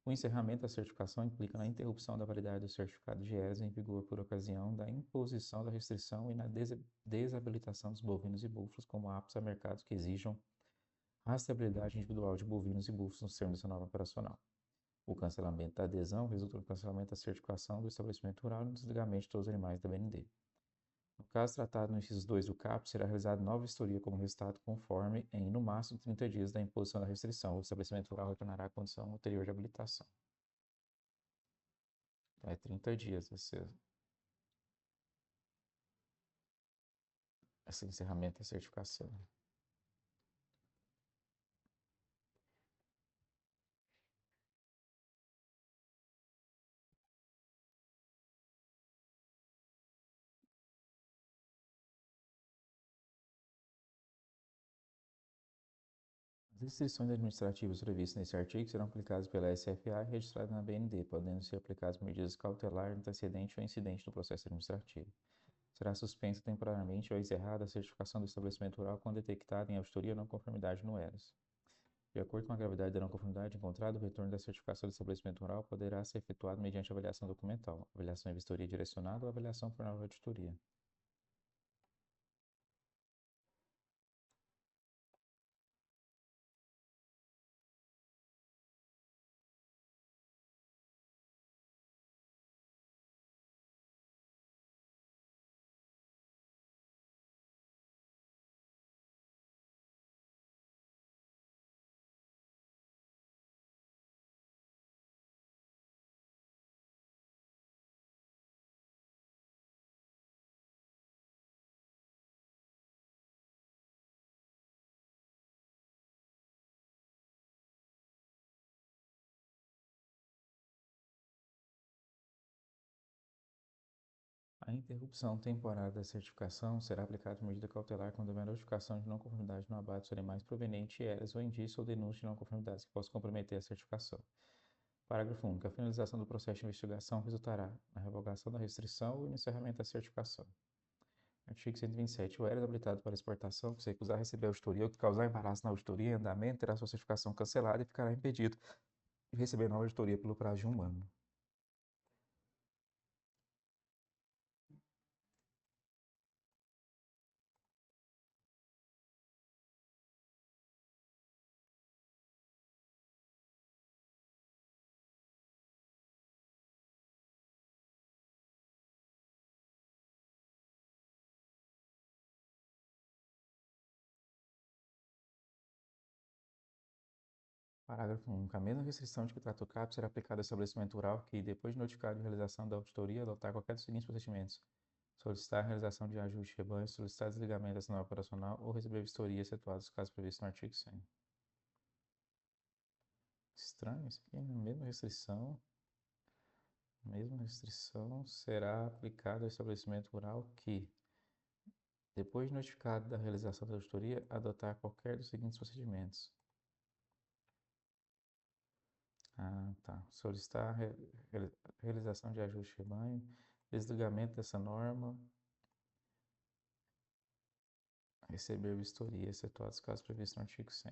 O encerramento da certificação implica na interrupção da validade do certificado de ERAS em vigor por ocasião da imposição da restrição e na desabilitação dos bovinos e búfalos como aptos a mercados que exijam rastreabilidade individual de bovinos e búfalos nos termos dessa norma operacional. O cancelamento da adesão resulta no cancelamento da certificação do estabelecimento rural e no desligamento de todos os animais da BND. No caso tratado no inciso 2 do CAP, será realizada nova vistoria como resultado conforme em, no máximo, 30 dias da imposição da restrição. O estabelecimento rural retornará à condição anterior de habilitação. Então, é 30 dias esse encerramento da certificação. As restrições administrativas previstas nesse artigo serão aplicadas pela SFA e registradas na BND, podendo ser aplicadas medidas cautelares antecedente ou incidente do processo administrativo. Será suspensa temporariamente ou encerrada a certificação do estabelecimento rural quando detectada em auditoria não conformidade no ERAS. De acordo com a gravidade da não conformidade encontrada, o retorno da certificação do estabelecimento rural poderá ser efetuado mediante avaliação documental, avaliação em vistoria direcionada ou avaliação por nova auditoria. A interrupção temporária da certificação será aplicada por medida cautelar quando houver notificação de não conformidade no abate dos animais proveniente de ERAS ou indício ou denúncia de não conformidades que possa comprometer a certificação. Parágrafo único. A finalização do processo de investigação resultará na revogação da restrição ou no encerramento da certificação. Artigo 127. O ERAS habilitado para exportação que se recusar a receber a auditoria ou que causar embaraço na auditoria em andamento terá sua certificação cancelada e ficará impedido de receber nova auditoria pelo prazo de 1 ano. Parágrafo único. A mesma restrição de que trata o CAP será aplicada ao estabelecimento rural que, depois de notificado de realização da auditoria, adotar qualquer dos seguintes procedimentos: solicitar a realização de ajuste de rebanho, solicitar desligamento da sinal operacional ou receber vistoria, excetuados os casos previstos no artigo 100. Estranho isso aqui, né? Mesma restrição será aplicada ao estabelecimento rural que, depois de notificado da realização da auditoria, adotar qualquer dos seguintes procedimentos. Ah, tá. Solicitar a realização de ajuste de rebanho, desligamento dessa norma, receber vistoria, excetuados os casos previstos no artigo 100.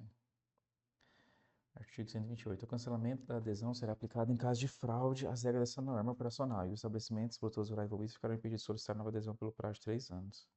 Artigo 128. O cancelamento da adesão será aplicado em caso de fraude às regras dessa norma operacional e os estabelecimentos produtores rurais envolvidos ficarão impedidos de solicitar nova adesão pelo prazo de 3 anos.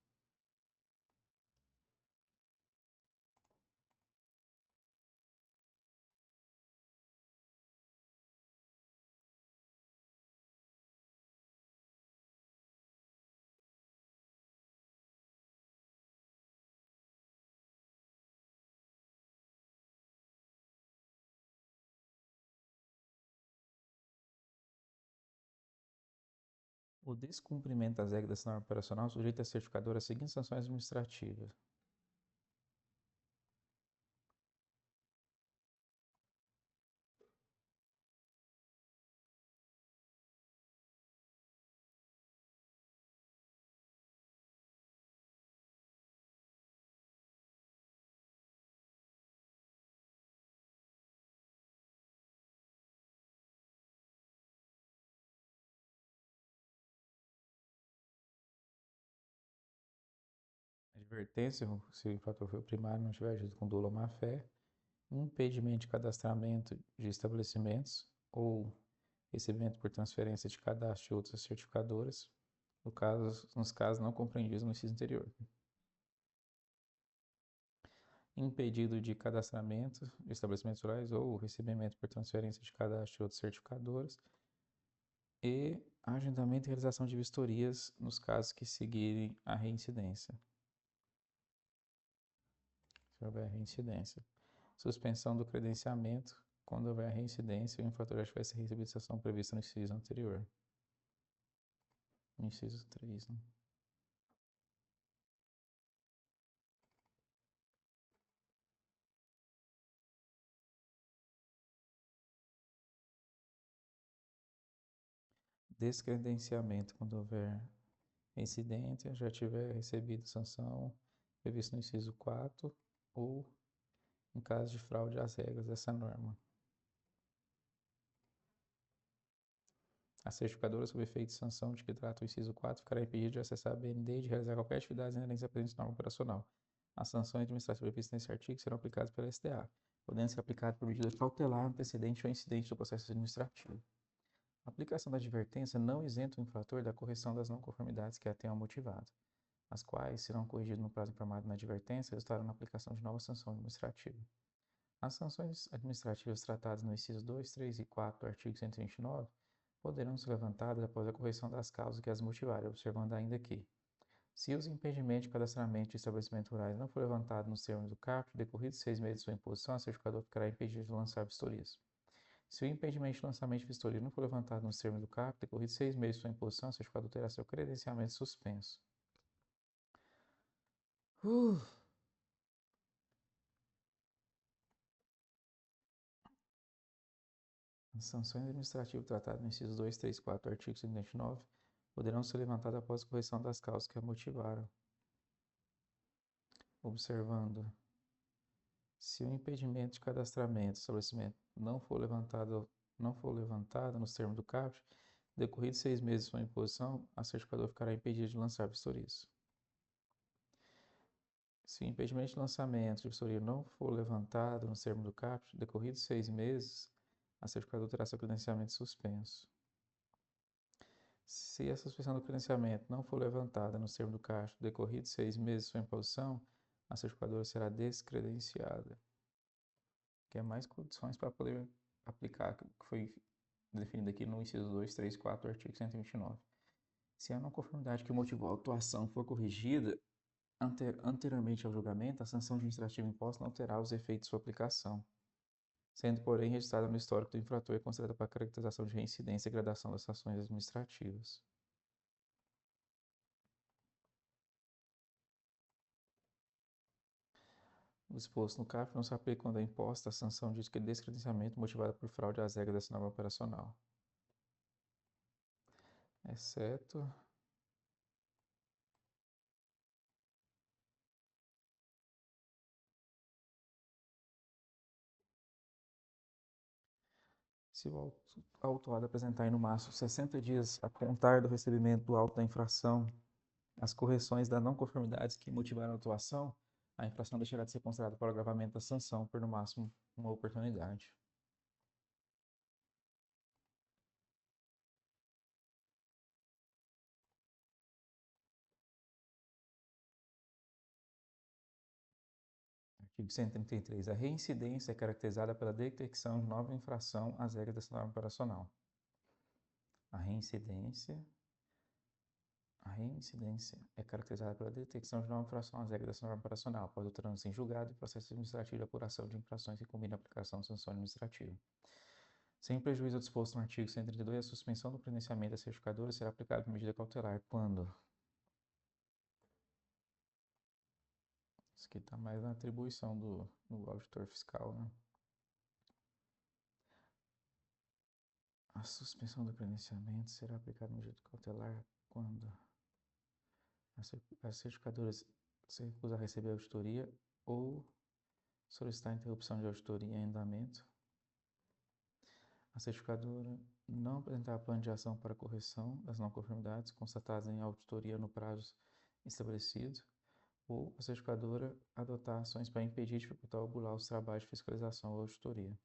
O descumprimento das regras dessa norma operacional sujeita a certificador às seguintes sanções administrativas. Advertência, se o infrator for primário não tiver agido com dolo ou má-fé, impedimento de cadastramento de estabelecimentos ou recebimento por transferência de cadastro de outras certificadoras, nos casos não compreendidos no inciso anterior. Impedido de cadastramento de estabelecimentos rurais ou recebimento por transferência de cadastro de outras certificadoras e agendamento e realização de vistorias nos casos que seguirem a reincidência. Se houver reincidência. Suspensão do credenciamento quando houver reincidência e o infrator já tivesse recebido a sanção prevista no inciso anterior. Inciso 3, né? Descredenciamento quando houver reincidência, já tiver recebido sanção prevista no inciso 4 ou em caso de fraude às regras dessa norma. A certificadora, sob efeito de sanção de que trata o inciso 4, ficará impedida de acessar a BND e de realizar qualquer atividade inerente à presente norma operacional. As sanções administrativas previstas nesse artigo serão aplicadas pela SDA, podendo ser aplicadas por medida cautelar antecedente ou incidente do processo administrativo. A aplicação da advertência não isenta o infrator da correção das não conformidades que a tenham motivado, as quais serão corrigidas no prazo informado na advertência e resultarão na aplicação de nova sanção administrativa. As sanções administrativas tratadas no inciso 2, 3 e 4 do artigo 129 poderão ser levantadas após a correção das causas que as motivarem, observando ainda que, se os impedimentos de cadastramento de estabelecimentos rurais não for levantado nos termos do CAPT, decorridos 6 meses de sua imposição, a certificadora ficará impedida de lançar vistorias. Se o impedimento de lançamento de vistoria não for levantado nos termos do CAPT, decorridos 6 meses de sua imposição, a certificadora terá seu credenciamento suspenso. As sanções administrativas tratadas no inciso 2, 3 e 4 do artigo 129 poderão ser levantadas após a correção das causas que a motivaram, observando: se o impedimento de cadastramento do estabelecimento não for levantado nos termos do CAPT, decorridos 6 meses de sua imposição, a certificadora ficará impedida de lançar vistorias. Se o impedimento de lançamento de vistoria não for levantado nos termos do CAPT, decorridos 6 meses, a certificadora terá seu credenciamento suspenso. Se a suspensão do credenciamento não for levantada nos termos do CAPT, decorridos 6 meses de sua imposição, a certificadora será descredenciada. Quer mais condições para poder aplicar o que foi definido aqui no inciso 2, 3 e 4 do artigo 129. Se a não conformidade que motivou a autuação for corrigida anteriormente ao julgamento, a sanção administrativa imposta não terá os efeitos de sua aplicação, sendo, porém, registrada no histórico do infrator e considerada para caracterização de reincidência e gradação das sanções administrativas. O disposto no CAPT não se aplica quando é imposta a sanção de descredenciamento motivada por fraude às regras dessa norma operacional, exceto se o autuado apresentar no máximo 60 dias a contar do recebimento do auto da infração as correções das não conformidades que motivaram a autuação, a infração deixará de ser considerada para o agravamento da sanção por no máximo uma oportunidade. Artigo 133. A reincidência é caracterizada pela detecção de nova infração às regras dessa norma operacional. A reincidência é caracterizada pela detecção de nova infração às regras dessa norma operacional, após o trânsito em julgado e processo administrativo de apuração de infrações que combinam a aplicação de sanção administrativa. Sem prejuízo ao disposto no artigo 132, a suspensão do credenciamento da certificadora será aplicada por medida cautelar quando... Isso aqui está mais na atribuição do auditor fiscal, né? A suspensão do credenciamento será aplicada por medida cautelar quando as certificadoras se recusar a receber a auditoria ou solicitar a interrupção de auditoria em andamento, a certificadora não apresentar plano de ação para correção das não conformidades constatadas em auditoria no prazo estabelecido, ou a certificadora adotar ações para impedir, dificultar ou bular os trabalhos de fiscalização ou auditoria.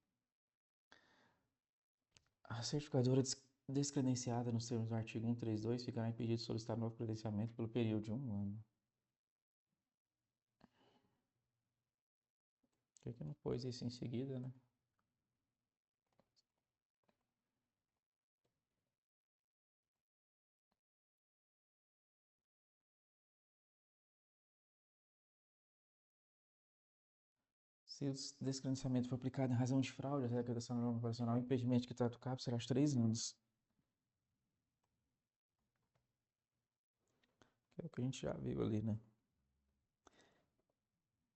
A certificadora descredenciada nos termos do artigo 132 ficará impedida de solicitar novo credenciamento pelo período de 1 ano. Por que não pôs isso em seguida, né? Se o descredenciamento for aplicado em razão de fraude, a regra da norma operacional, o impedimento que trata o CAP será de 3 anos. Que é o que a gente já viu ali, né?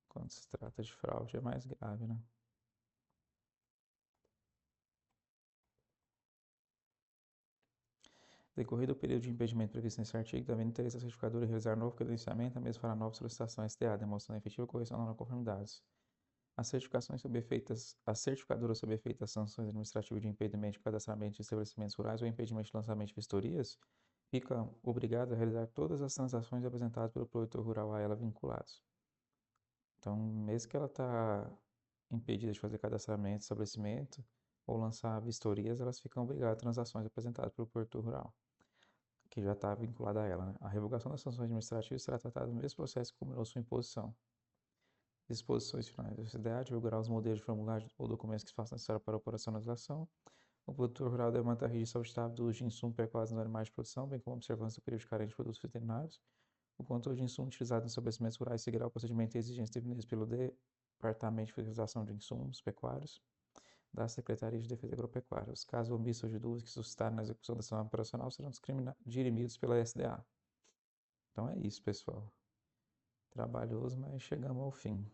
Quando se trata de fraude é mais grave, né? Decorrido o período de impedimento previsto nesse artigo, devendo interesse a certificadora em realizar novo credenciamento, a mesma fará nova solicitação STA, demonstrando efetiva correção das não conformidades. A certificadora sob efeito das sanções administrativas de impedimento de cadastramento de estabelecimentos rurais ou impedimento de lançamento de vistorias, fica obrigada a realizar todas as transações apresentadas pelo produtor rural a ela vinculados. Então, mesmo que ela está impedida de fazer cadastramento de estabelecimento ou lançar vistorias, elas ficam obrigadas a transações apresentadas pelo produtor rural, que já está vinculada a ela, né? A revogação das sanções administrativas será tratada no mesmo processo que culminou sua imposição. Disposições finais da SDA, divulgará os modelos de formulário ou documentos que se façam necessários para a operacionalização. O produtor rural deve manter registro auditável do uso de insumos pecuários nos animais de produção, bem como observância do período de carência de produtos veterinários. O controle de insumos utilizados nos estabelecimentos rurais seguirá o procedimento e exigências definidas pelo Departamento de Fiscalização de Insumos Pecuários da Secretaria de Defesa Agropecuária. Os casos omissos de dúvidas que suscitarem na execução da ação operacional serão dirimidos pela SDA. Então é isso, pessoal. Trabalhoso, mas chegamos ao fim.